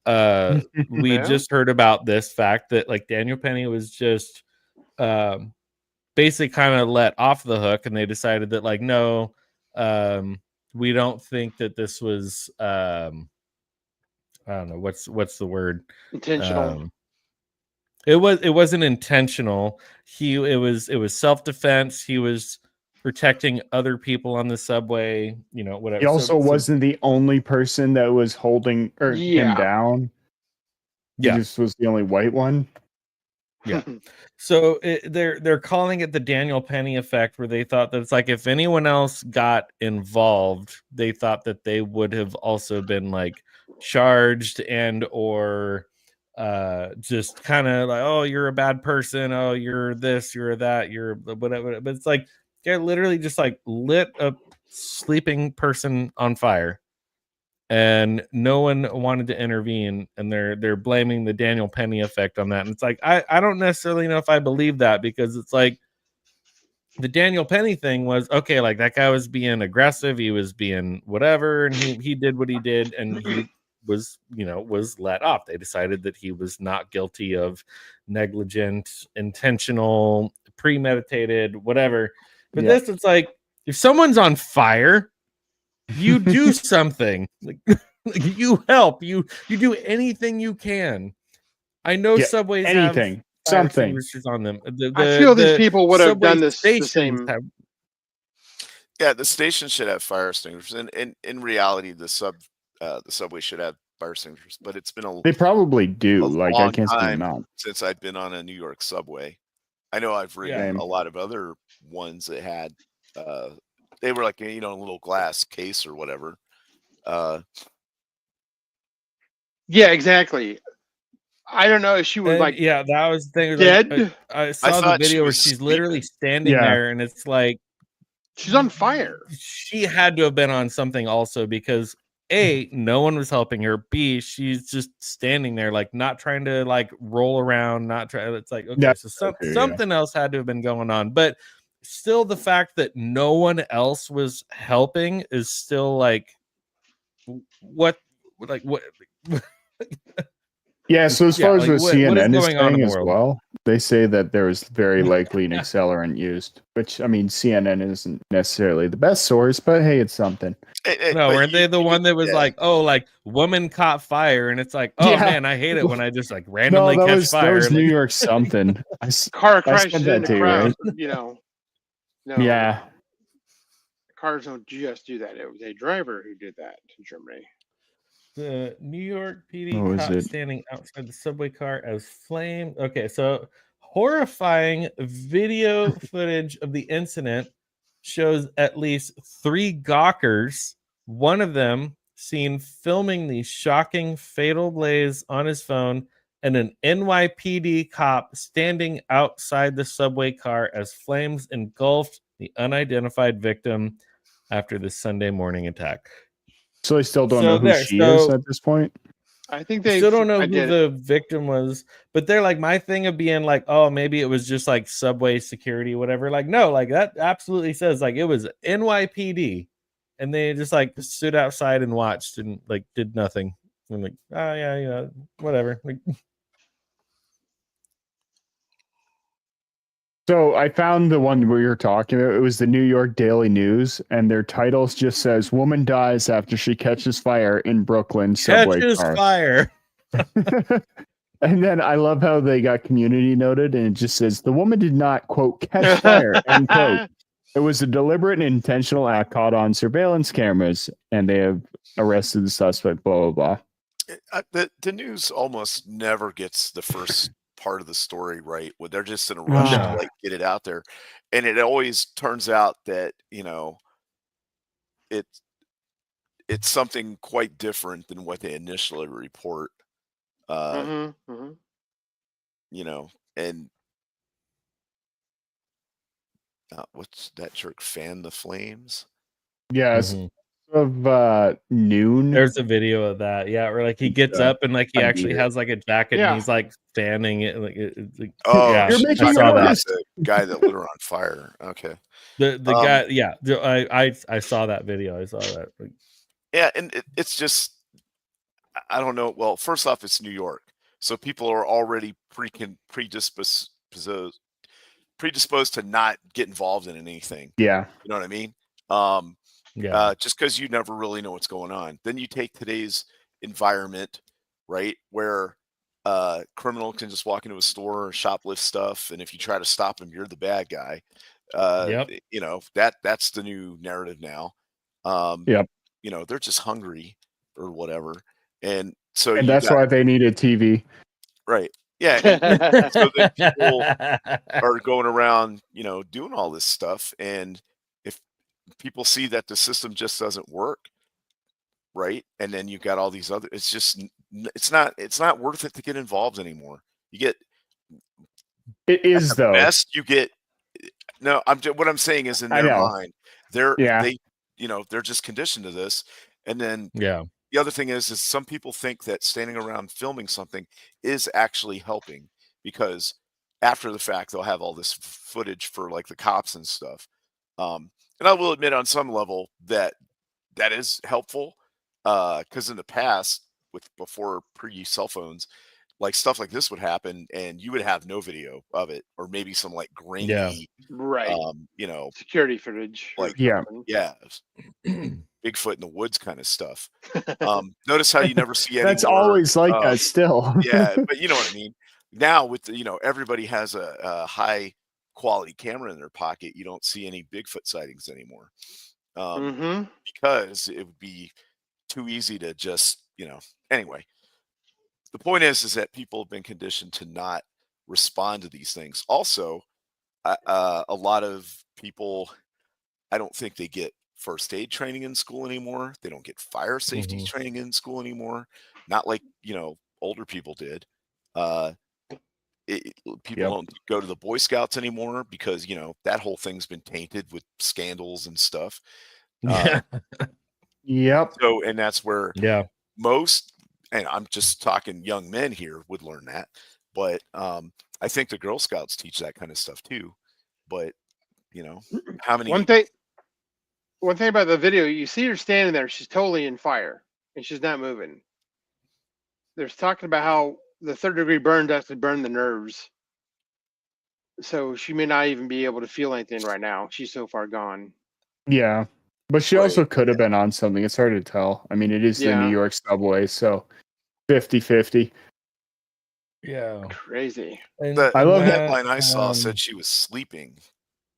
[SPEAKER 3] we
[SPEAKER 5] Yeah.
[SPEAKER 3] just heard about this fact that like Daniel Penny was just basically kind of let off the hook, and they decided that like, no, we don't think that this was I don't know what's the word.
[SPEAKER 5] intentional.
[SPEAKER 3] It wasn't intentional. It was self-defense. He was protecting other people on the subway, whatever.
[SPEAKER 4] He also wasn't the only person that was holding him
[SPEAKER 5] Yeah.
[SPEAKER 4] down. He
[SPEAKER 3] Yeah.
[SPEAKER 4] just was the only white one.
[SPEAKER 3] Yeah. So they're calling it the Daniel Penny effect, where they thought that it's like if anyone else got involved, they thought that they would have also been like charged and or just kind of like, oh, you're a bad person, oh, you're this, you're that, you're whatever. But it's like they're literally just like lit a sleeping person on fire, and no one wanted to intervene, and they're blaming the Daniel Penny effect on that. And it's like I don't necessarily know if I believe that, because it's like the Daniel Penny thing was okay, like that guy was being aggressive, he was being whatever, and he did what he did, and he was let off. They decided that he was not guilty of negligent, intentional, premeditated, whatever. But
[SPEAKER 4] Yeah.
[SPEAKER 3] this, it's like if someone's on fire, you do something. Like you help, you do anything you can. I know
[SPEAKER 4] Yeah,
[SPEAKER 3] subways
[SPEAKER 4] anything,
[SPEAKER 3] have fire
[SPEAKER 4] something.
[SPEAKER 3] extinguishers on them.
[SPEAKER 5] I feel these
[SPEAKER 3] The
[SPEAKER 5] people would have
[SPEAKER 3] subway
[SPEAKER 5] done this the
[SPEAKER 3] stations
[SPEAKER 5] same.
[SPEAKER 3] have-
[SPEAKER 6] Yeah, the station should have fire extinguishers, and in reality, the subway should have fire extinguishers. But it's been
[SPEAKER 4] They probably do.
[SPEAKER 6] a
[SPEAKER 4] Like, I
[SPEAKER 6] long
[SPEAKER 4] can't see them
[SPEAKER 6] time
[SPEAKER 4] not.
[SPEAKER 6] since I've been on a New York subway. I know I've ridden
[SPEAKER 4] Yeah.
[SPEAKER 6] a lot of other ones that had they were like a little glass case or whatever.
[SPEAKER 5] Yeah, exactly. I don't know if she was
[SPEAKER 3] and
[SPEAKER 5] like
[SPEAKER 3] yeah, that was the thing.
[SPEAKER 5] dead.
[SPEAKER 3] Like, I saw the
[SPEAKER 6] thought she
[SPEAKER 3] video where
[SPEAKER 6] was
[SPEAKER 3] she's literally
[SPEAKER 6] sleeping.
[SPEAKER 3] standing
[SPEAKER 4] Yeah.
[SPEAKER 3] there, and it's like
[SPEAKER 5] She's on fire.
[SPEAKER 3] she had to have been on something also, because A, no one was helping her. B, she's just standing there, like not trying to like roll around, not try. It's like, okay,
[SPEAKER 4] Yeah,
[SPEAKER 3] so
[SPEAKER 4] okay, yeah.
[SPEAKER 3] something else had to have been going on. But still, the fact that no one else was helping is still like, what?
[SPEAKER 4] Yeah, so as
[SPEAKER 3] Yeah,
[SPEAKER 4] far as
[SPEAKER 3] like,
[SPEAKER 4] what
[SPEAKER 3] what is
[SPEAKER 4] CNN is
[SPEAKER 3] going on in
[SPEAKER 4] saying
[SPEAKER 3] the
[SPEAKER 4] as
[SPEAKER 3] world?
[SPEAKER 4] well, they say that there was very likely an accelerant used, which, I mean, CNN isn't necessarily the best source, but hey, it's something.
[SPEAKER 3] No, weren't they the one that was
[SPEAKER 6] yeah.
[SPEAKER 3] like, oh, like woman caught fire, and it's like, oh
[SPEAKER 4] Yeah.
[SPEAKER 3] man, I hate it when I just like
[SPEAKER 4] No,
[SPEAKER 3] randomly
[SPEAKER 4] that
[SPEAKER 3] catch
[SPEAKER 4] was
[SPEAKER 3] fire.
[SPEAKER 4] New
[SPEAKER 3] Like,
[SPEAKER 4] York something.
[SPEAKER 5] Car
[SPEAKER 4] I
[SPEAKER 5] crashes
[SPEAKER 4] said
[SPEAKER 5] in
[SPEAKER 4] that
[SPEAKER 5] the
[SPEAKER 4] too,
[SPEAKER 5] crowd.
[SPEAKER 4] right?
[SPEAKER 5] No.
[SPEAKER 4] Yeah.
[SPEAKER 5] Cars don't just do that. It was a driver who did that in Germany.
[SPEAKER 3] the New York PD
[SPEAKER 4] What was
[SPEAKER 3] caught
[SPEAKER 4] it?
[SPEAKER 3] standing outside the subway car as flame. Okay, so horrifying video footage of the incident shows at least 3 gawkers, one of them seen filming the shocking fatal blaze on his phone, and an NYPD cop standing outside the subway car as flames engulfed the unidentified victim after the Sunday morning attack.
[SPEAKER 4] So I still don't
[SPEAKER 3] So
[SPEAKER 4] know who
[SPEAKER 3] there,
[SPEAKER 4] she is
[SPEAKER 3] so-
[SPEAKER 4] at this point.
[SPEAKER 5] I think
[SPEAKER 3] I
[SPEAKER 5] they
[SPEAKER 3] still don't know
[SPEAKER 5] I
[SPEAKER 3] who
[SPEAKER 5] did it.
[SPEAKER 3] the victim was, but they're like, my thing of being like, oh, maybe it was just like subway security, whatever. Like, no, like that absolutely says like it was NYPD, and they just like stood outside and watched and like did nothing. And like, oh yeah, whatever. Like,
[SPEAKER 4] So I found the one we were talking about. It was the New York Daily News, and their titles just says "Woman dies after she catches fire in Brooklyn subway
[SPEAKER 3] catches
[SPEAKER 4] car."
[SPEAKER 3] fire.
[SPEAKER 4] And then I love how they got community noted, and it just says the woman did not, quote, catch fire, end quote. It was a deliberate and intentional act caught on surveillance cameras, and they have arrested the suspect, blah, blah,
[SPEAKER 6] The news almost never gets the first part of the story right. When they're just in a
[SPEAKER 4] blah.
[SPEAKER 6] rush to
[SPEAKER 3] No.
[SPEAKER 6] like get it out there, and it always turns out that it's something quite different than what they initially report. You know, and what's that jerk? Fan the flames.
[SPEAKER 4] Yes.
[SPEAKER 3] Mhm.
[SPEAKER 4] Of noon.
[SPEAKER 3] There's a video of that. Yeah, where like he gets up and like he
[SPEAKER 4] I
[SPEAKER 3] actually
[SPEAKER 4] beat it.
[SPEAKER 3] has like a jacket
[SPEAKER 5] Yeah.
[SPEAKER 3] and he's like fanning it. Like, it's like
[SPEAKER 6] Oh,
[SPEAKER 3] yeah,
[SPEAKER 4] You're
[SPEAKER 6] she's
[SPEAKER 4] making
[SPEAKER 3] I
[SPEAKER 6] talking
[SPEAKER 3] saw
[SPEAKER 6] about
[SPEAKER 3] that.
[SPEAKER 6] the guy that lit her on fire. Okay.
[SPEAKER 3] The
[SPEAKER 6] Um,
[SPEAKER 3] guy, yeah, I saw that video. I saw that. Like,
[SPEAKER 6] Yeah, and it's just I don't know. Well, first off, it's New York, so people are already predisposed to not get involved in anything.
[SPEAKER 4] Yeah.
[SPEAKER 6] You know what I mean?
[SPEAKER 3] yeah,
[SPEAKER 6] Just because you never really know what's going on. Then you take today's environment, right, where criminal can just walk into a store, shoplift stuff, and if you try to stop them, you're the bad guy.
[SPEAKER 3] yep,
[SPEAKER 6] That's the new narrative now.
[SPEAKER 4] Yep.
[SPEAKER 6] They're just hungry or whatever, and so
[SPEAKER 4] And
[SPEAKER 6] you
[SPEAKER 4] that's
[SPEAKER 6] got
[SPEAKER 4] why they need a TV.
[SPEAKER 6] right, yeah, and so then people are going around, doing all this stuff, and if people see that the system just doesn't work, right, and then you've got all these other, it's just it's not worth it to get involved anymore. You get
[SPEAKER 4] It is, though.
[SPEAKER 6] best you get. No, what I'm saying is in
[SPEAKER 4] I
[SPEAKER 6] their
[SPEAKER 4] know.
[SPEAKER 6] mind, they're
[SPEAKER 4] Yeah.
[SPEAKER 6] they're just conditioned to this, and then
[SPEAKER 3] yeah,
[SPEAKER 6] the other thing is some people think that standing around filming something is actually helping because after the fact they'll have all this footage for like the cops and stuff. And I will admit on some level that is helpful because in the past, before pre cell phones, like stuff like this would happen and you would have no video of it or maybe some like
[SPEAKER 3] yeah.
[SPEAKER 6] grainy,
[SPEAKER 5] Right.
[SPEAKER 6] um, you know,
[SPEAKER 5] Security footage. or
[SPEAKER 6] like
[SPEAKER 4] Yeah.
[SPEAKER 5] something.
[SPEAKER 6] yeah, Bigfoot in the woods kind of stuff. Notice how you never see any
[SPEAKER 4] That's
[SPEAKER 6] more,
[SPEAKER 4] always like that still.
[SPEAKER 6] yeah, but you know what I mean. Now with everybody has a high quality camera in their pocket. You don't see any Bigfoot sightings anymore because it would be too easy to just Anyway, the point is that people have been conditioned to not respond to these things. Also, a lot of people, I don't think they get first aid training in school anymore. They don't get fire safety
[SPEAKER 3] Mhm.
[SPEAKER 6] training in school anymore. Not like, older people did. Uh, People
[SPEAKER 4] Yep.
[SPEAKER 6] don't go to the Boy Scouts anymore because, that whole thing's been tainted with scandals and stuff.
[SPEAKER 3] Yeah,
[SPEAKER 4] Yep.
[SPEAKER 6] So, and that's where
[SPEAKER 3] yeah,
[SPEAKER 6] most, and I'm just talking young men here would learn that, but I think the Girl Scouts teach that kind of stuff too. But, how many,
[SPEAKER 5] One thing about the video, you see her standing there, she's totally in fire and she's not moving. There's talking about how the third degree burns actually burn the nerves. So she may not even be able to feel anything right now. She's so far gone.
[SPEAKER 4] Yeah. But she
[SPEAKER 6] Right,
[SPEAKER 4] also could have been on something. It's hard to tell. I mean, it is the New
[SPEAKER 5] Yeah.
[SPEAKER 4] York subway, so 50-50.
[SPEAKER 3] yeah.
[SPEAKER 5] Crazy.
[SPEAKER 3] And,
[SPEAKER 6] the
[SPEAKER 4] I love that,
[SPEAKER 6] headline I saw said she was sleeping.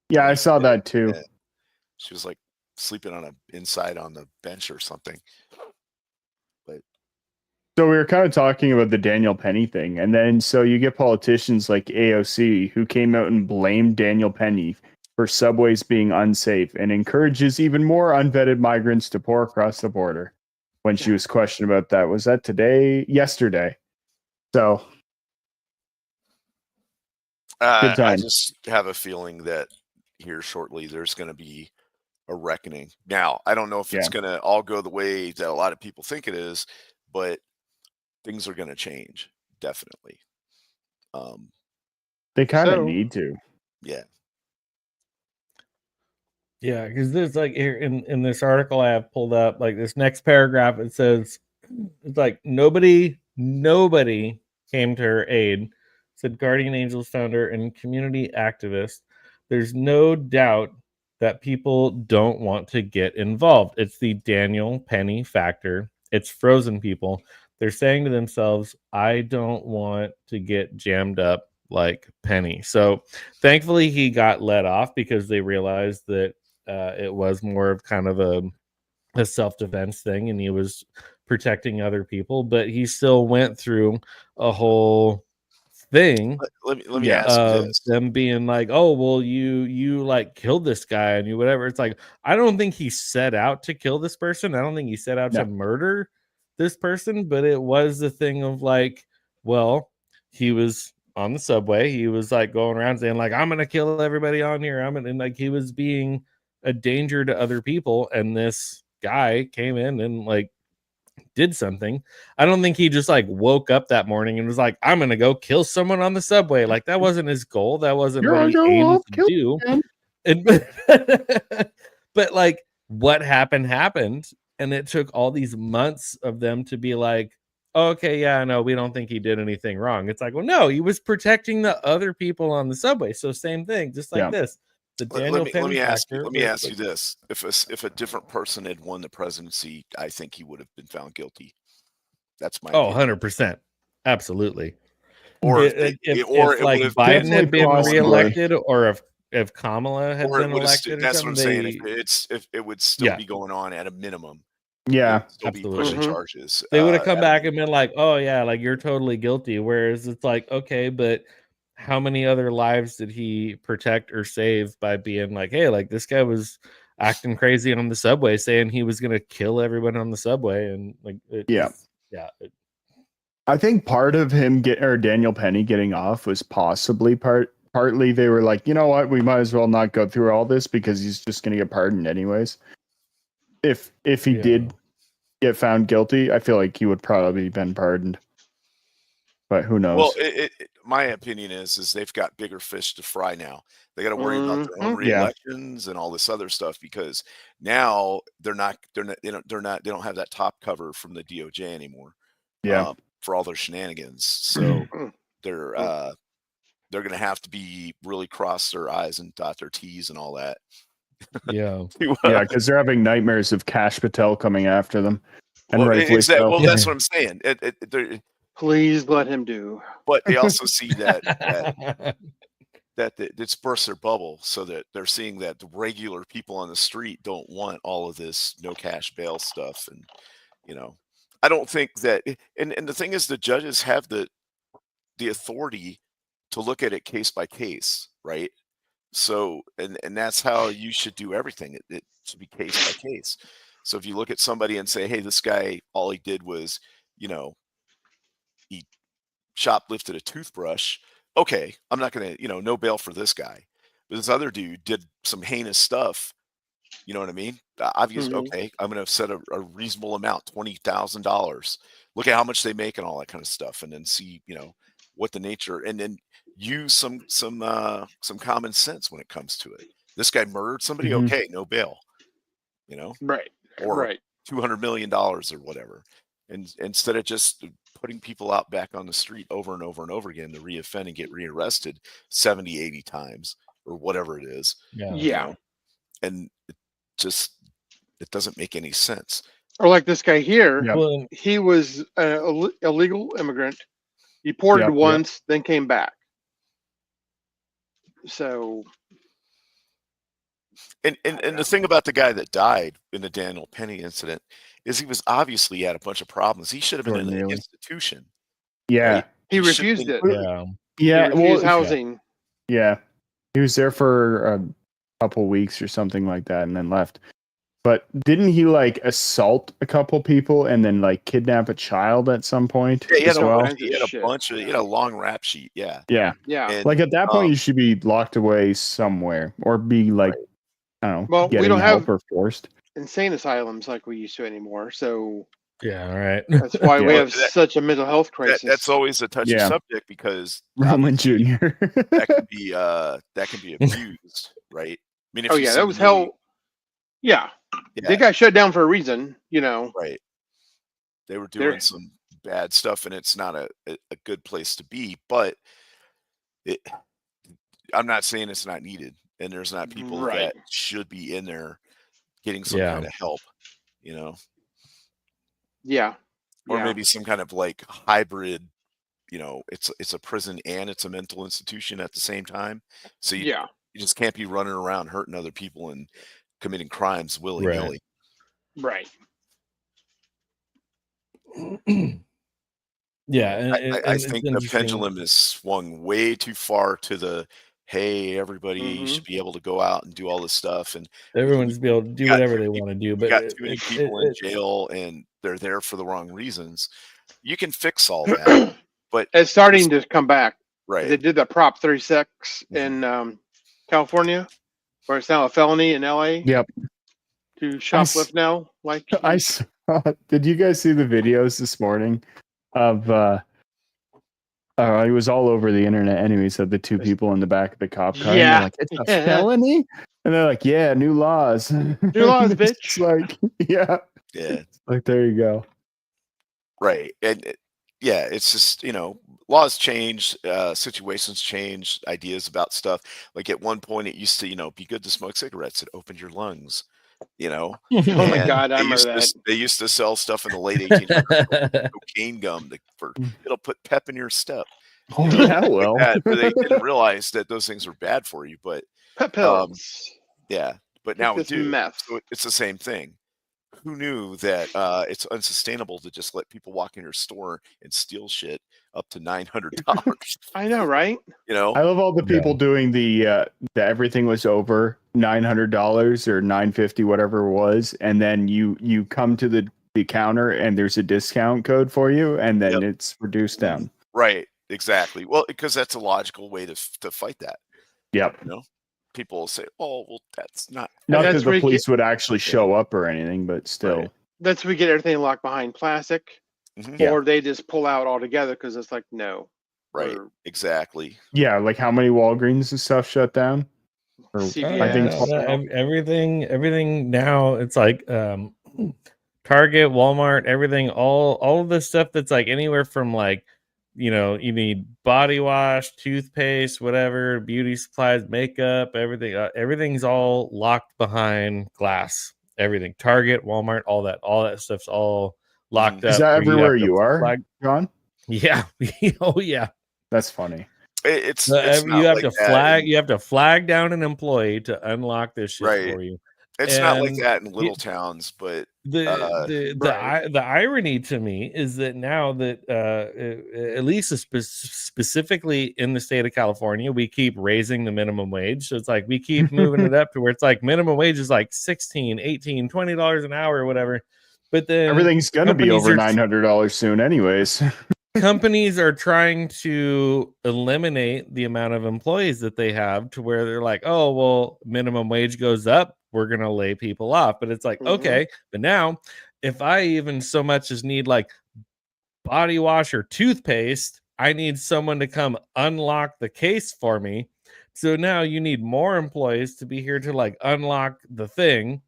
[SPEAKER 4] Yeah, I
[SPEAKER 6] Like,
[SPEAKER 4] saw that too.
[SPEAKER 6] yeah, she was like sleeping inside on the bench or something. But
[SPEAKER 4] So we were kind of talking about the Daniel Penny thing, and then so you get politicians like AOC who came out and blamed Daniel Penny for subways being unsafe and encourages even more unvetted migrants to pour across the border. When she was questioned about that, was that yesterday? So good
[SPEAKER 6] I
[SPEAKER 4] time.
[SPEAKER 6] just have a feeling that here shortly there's going to be a reckoning. Now, I don't know if it's
[SPEAKER 4] Yeah.
[SPEAKER 6] going to all go the way that a lot of people think it is, but things are going to change definitely.
[SPEAKER 4] They kind of
[SPEAKER 5] So-
[SPEAKER 4] need to.
[SPEAKER 6] Yeah.
[SPEAKER 3] yeah, because there's like here in this article I have pulled up, like this next paragraph, it says it's like nobody came to her aid, said Guardian Angels founder and community activist. There's no doubt that people don't want to get involved. It's the Daniel Penny factor. It's frozen people. they're saying to themselves, I don't want to get jammed up like Penny. So thankfully he got let off because they realized that it was more of kind of a self-defense thing and he was protecting other people, but he still went through a whole thing
[SPEAKER 6] Let me
[SPEAKER 4] Yeah.
[SPEAKER 6] ask you
[SPEAKER 3] of
[SPEAKER 6] this.
[SPEAKER 3] them being like, oh well, you like killed this guy and you whatever. It's like, I don't think he set out to kill this person. I don't think he set out
[SPEAKER 4] No.
[SPEAKER 3] to murder this person, but it was the thing of like, well, he was on the subway, he was like going around saying like, I'm gonna kill everybody on here, and like he was being a danger to other people, and this guy came in and like did something. I don't think he just like woke up that morning and was like, I'm gonna go kill someone on the subway. Like that wasn't his goal. That wasn't
[SPEAKER 4] Here
[SPEAKER 3] what
[SPEAKER 4] I
[SPEAKER 3] he
[SPEAKER 4] go,
[SPEAKER 3] aimed
[SPEAKER 4] I'll
[SPEAKER 3] to
[SPEAKER 4] kill
[SPEAKER 3] do.
[SPEAKER 4] him.
[SPEAKER 3] And, but like what happened, and it took all these months of them to be like, okay, yeah, no, we don't think he did anything wrong. It's like, well, no, he was protecting the other people on the subway. So same thing, just like
[SPEAKER 4] Yeah.
[SPEAKER 3] this. The Daniel
[SPEAKER 6] Let
[SPEAKER 3] Penny
[SPEAKER 6] me ask you.
[SPEAKER 3] factor.
[SPEAKER 6] Let me ask you this: if a different person had won the presidency, I think he would have been found guilty. That's my
[SPEAKER 3] Oh,
[SPEAKER 6] opinion.
[SPEAKER 3] 100%. Absolutely.
[SPEAKER 6] Or
[SPEAKER 3] If
[SPEAKER 6] it
[SPEAKER 3] like
[SPEAKER 6] would have
[SPEAKER 3] Biden
[SPEAKER 4] Definitely
[SPEAKER 3] had been
[SPEAKER 4] possibly.
[SPEAKER 3] reelected, or if Kamala had
[SPEAKER 6] or it
[SPEAKER 3] been
[SPEAKER 6] would have.
[SPEAKER 3] elected or
[SPEAKER 6] That's what
[SPEAKER 3] something,
[SPEAKER 6] I'm saying.
[SPEAKER 3] they
[SPEAKER 6] If it would still
[SPEAKER 3] yeah,
[SPEAKER 6] be going on at a minimum,
[SPEAKER 4] Yeah.
[SPEAKER 6] still be pushing
[SPEAKER 3] absolutely.
[SPEAKER 6] charges.
[SPEAKER 3] They would have come
[SPEAKER 6] at a
[SPEAKER 3] back and
[SPEAKER 6] minimum.
[SPEAKER 3] been like, "Oh yeah, like you're totally guilty." Whereas it's like, okay, but how many other lives did he protect or save by being like, "Hey, like this guy was acting crazy on the subway, saying he was gonna kill everyone on the subway," and like,
[SPEAKER 4] Yeah.
[SPEAKER 3] yeah,
[SPEAKER 4] I think part of him Daniel Penny getting off was possibly partly they were like, you know what, we might as well not go through all this because he's just going to get pardoned anyways. If he
[SPEAKER 3] yeah.
[SPEAKER 4] did get found guilty, I feel like he would probably been pardoned. But who knows?
[SPEAKER 6] Well, my opinion is they've got bigger fish to fry now. They got to worry about their own
[SPEAKER 5] Mhm.
[SPEAKER 4] Yeah.
[SPEAKER 6] reelections and all this other stuff because now they don't have that top cover from the DOJ anymore.
[SPEAKER 4] Yeah.
[SPEAKER 6] For all their shenanigans. So
[SPEAKER 5] Mm.
[SPEAKER 6] they're going to have to be really cross their I's and dot their T's and all that.
[SPEAKER 3] Yeah.
[SPEAKER 4] Yeah, because they're having nightmares of Kash Patel coming after them. And rightfully so.
[SPEAKER 6] Well, that's what I'm saying.
[SPEAKER 5] Please let him do.
[SPEAKER 6] But they also see that it's burst their bubble, so that they're seeing that the regular people on the street don't want all of this no cash bail stuff, and I don't think that. And the thing is, the judges have the authority to look at it case by case, right? So, and that's how you should do everything. It should be case by case. So if you look at somebody and say, hey, this guy, all he did was, he shoplifted a toothbrush. Okay, I'm not going to, no bail for this guy. But this other dude did some heinous stuff. You know what I mean? Obviously,
[SPEAKER 5] Mhm.
[SPEAKER 6] okay, I'm going to set a reasonable amount, $20,000. Look at how much they make and all that kind of stuff, and then see, what the nature, and then use some common sense when it comes to it. This guy murdered somebody.
[SPEAKER 4] Mhm.
[SPEAKER 6] Okay, no bail.
[SPEAKER 5] Right.
[SPEAKER 6] Or
[SPEAKER 5] Right.
[SPEAKER 6] $200 million or whatever. And instead of just putting people out back on the street over and over and over again to reoffend and get rearrested 70, 80 times or whatever it is,
[SPEAKER 5] Yeah.
[SPEAKER 6] and it doesn't make any sense.
[SPEAKER 5] Or like this guy here,
[SPEAKER 4] Yep.
[SPEAKER 3] Well,
[SPEAKER 5] he was an illegal immigrant, deported
[SPEAKER 4] Yep.
[SPEAKER 5] once, then came back. So,
[SPEAKER 6] And the thing about the guy that died in the Daniel Penny incident is he was obviously had a bunch of problems. He should have been in an
[SPEAKER 4] Extraordinarily.
[SPEAKER 6] institution.
[SPEAKER 4] Yeah.
[SPEAKER 6] Right?
[SPEAKER 5] he
[SPEAKER 6] should have
[SPEAKER 5] refused
[SPEAKER 6] been-
[SPEAKER 5] it.
[SPEAKER 3] yeah.
[SPEAKER 4] Yeah.
[SPEAKER 5] He refused
[SPEAKER 4] Well,
[SPEAKER 5] housing.
[SPEAKER 4] yeah. He was there for a couple weeks or something like that and then left. But didn't he like assault a couple people and then like kidnap a child at some point
[SPEAKER 6] Yeah, he had,
[SPEAKER 4] as
[SPEAKER 6] a,
[SPEAKER 4] well?
[SPEAKER 6] bunch, he had a
[SPEAKER 5] Shit.
[SPEAKER 6] bunch of, he had a long rap sheet. Yeah.
[SPEAKER 4] Yeah.
[SPEAKER 5] Yeah.
[SPEAKER 6] And,
[SPEAKER 4] Like at that point,
[SPEAKER 6] um,
[SPEAKER 4] you should be locked away somewhere or be like,
[SPEAKER 6] Right.
[SPEAKER 4] I don't know,
[SPEAKER 5] Well, we
[SPEAKER 4] getting
[SPEAKER 5] don't
[SPEAKER 4] help
[SPEAKER 5] have-
[SPEAKER 4] or forced.
[SPEAKER 5] Insane asylums like we used to anymore. So
[SPEAKER 3] Yeah, all right.
[SPEAKER 5] that's why we
[SPEAKER 4] Yeah.
[SPEAKER 5] have such a mental health crisis.
[SPEAKER 6] that's always a touchy
[SPEAKER 4] Yeah.
[SPEAKER 6] subject because
[SPEAKER 4] Roman
[SPEAKER 6] obviously
[SPEAKER 4] Jr.
[SPEAKER 6] that can be abused, right? I mean, if
[SPEAKER 5] Oh
[SPEAKER 6] you
[SPEAKER 5] yeah,
[SPEAKER 6] see
[SPEAKER 5] that was
[SPEAKER 6] the movie-
[SPEAKER 5] hell. Yeah,
[SPEAKER 6] Yeah,
[SPEAKER 5] they got shut down for a reason.
[SPEAKER 6] right. They were
[SPEAKER 5] They're-
[SPEAKER 6] doing some bad stuff, and it's not a good place to be. But I'm not saying it's not needed, and there's not people
[SPEAKER 5] Right.
[SPEAKER 6] that should be in there getting some
[SPEAKER 3] Yeah.
[SPEAKER 6] kind of help.
[SPEAKER 5] Yeah.
[SPEAKER 6] or
[SPEAKER 5] Yeah.
[SPEAKER 6] maybe some kind of like hybrid. It's a prison and it's a mental institution at the same time. So you just can't be running around hurting other people and committing crimes willy nilly.
[SPEAKER 5] Right.
[SPEAKER 3] Yeah, and
[SPEAKER 6] I
[SPEAKER 3] it's
[SPEAKER 6] think the
[SPEAKER 3] interesting.
[SPEAKER 6] pendulum is swung way too far to the, hey, everybody should be able to go out and do all this stuff, and
[SPEAKER 3] Everyone's be able to do
[SPEAKER 6] got
[SPEAKER 3] whatever
[SPEAKER 6] too
[SPEAKER 3] they
[SPEAKER 6] many-
[SPEAKER 3] want to do,
[SPEAKER 6] we
[SPEAKER 3] but
[SPEAKER 6] got too many people in jail and they're there for the wrong reasons. You can fix all that, but
[SPEAKER 5] It's starting to come back.
[SPEAKER 6] right.
[SPEAKER 5] They did the Prop 36 in California, where it's now a felony in LA.
[SPEAKER 4] Yep.
[SPEAKER 5] To shoplift now. Like
[SPEAKER 4] I saw. Did you guys see the videos this morning of? It was all over the internet. Anyways, of the two people in the back of the cop car. And they're like, it's a felony, and they're like, yeah, new laws.
[SPEAKER 5] New laws, bitch.
[SPEAKER 4] It's like, yeah. Like, there you go.
[SPEAKER 6] Right. And it's just, laws change, situations change, ideas about stuff. Like at one point it used to, be good to smoke cigarettes. It opened your lungs,
[SPEAKER 5] Oh my God, I remember that.
[SPEAKER 6] They used to sell stuff in the late 1800s, cocaine gum it'll put pep in your step.
[SPEAKER 4] Oh, yeah, well.
[SPEAKER 6] But they didn't realize that those things were bad for you. But
[SPEAKER 5] pep pills.
[SPEAKER 6] But now we
[SPEAKER 5] This
[SPEAKER 6] do.
[SPEAKER 5] meth.
[SPEAKER 6] So it's the same thing. Who knew that it's unsustainable to just let people walk in your store and steal shit up to $900?
[SPEAKER 5] I know, right?
[SPEAKER 6] I
[SPEAKER 4] love all the people doing the everything was over $900 or $950, whatever it was, and then you come to the counter and there's a discount code for you, and then it's reduced down.
[SPEAKER 6] Right, exactly. Well, because that's a logical way to fight that.
[SPEAKER 4] Yep.
[SPEAKER 6] People will say, "Oh, well, that's not."
[SPEAKER 4] Not that the police would actually show up or anything, but still.
[SPEAKER 6] Right.
[SPEAKER 5] That's we get everything locked behind plastic, or they just pull out altogether because it's like no.
[SPEAKER 6] Right. Exactly.
[SPEAKER 4] Yeah, like how many Walgreens and stuff shut down? Or, I think
[SPEAKER 3] everything now. It's like Target, Walmart, everything. All of this stuff that's like anywhere from like. You need body wash, toothpaste, whatever, beauty supplies, makeup, everything. Everything's all locked behind glass. Everything. Target, Walmart, all that stuff's all locked up.
[SPEAKER 4] Is that everywhere you are, John?
[SPEAKER 3] Yeah. Oh yeah.
[SPEAKER 4] That's funny.
[SPEAKER 6] It's
[SPEAKER 3] you have to flag. You have to flag down an employee to unlock this shit for you.
[SPEAKER 6] It's not like that in little towns, but
[SPEAKER 3] the irony to me is that now that at least specifically in the state of California, we keep raising the minimum wage. So it's like we keep moving it up to where it's like minimum wage is like $16, $18, $20 an hour or whatever. But then
[SPEAKER 4] everything's gonna be over $900 soon, anyways.
[SPEAKER 3] Companies are trying to eliminate the amount of employees that they have to where they're like, oh, well, minimum wage goes up, we're going to lay people off. But it's like, okay, but now if I even so much as need like body wash or toothpaste, I need someone to come unlock the case for me. So now you need more employees to be here to like unlock the thing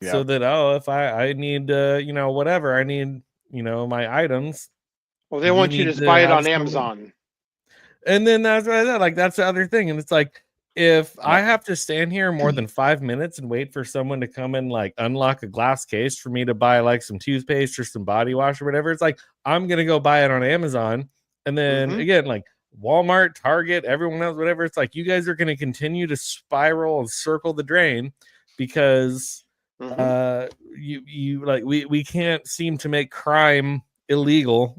[SPEAKER 3] so that, if I need, whatever, I need, my items.
[SPEAKER 5] Well, they want you to buy it on Amazon.
[SPEAKER 3] And then that's what I said. Like, that's the other thing. And it's like, if I have to stand here more than 5 minutes and wait for someone to come and like unlock a glass case for me to buy like some toothpaste or some body wash or whatever, it's like, I'm going to go buy it on Amazon. And then again, like Walmart, Target, everyone else, whatever. It's like, you guys are going to continue to spiral and circle the drain because you like, we can't seem to make crime illegal.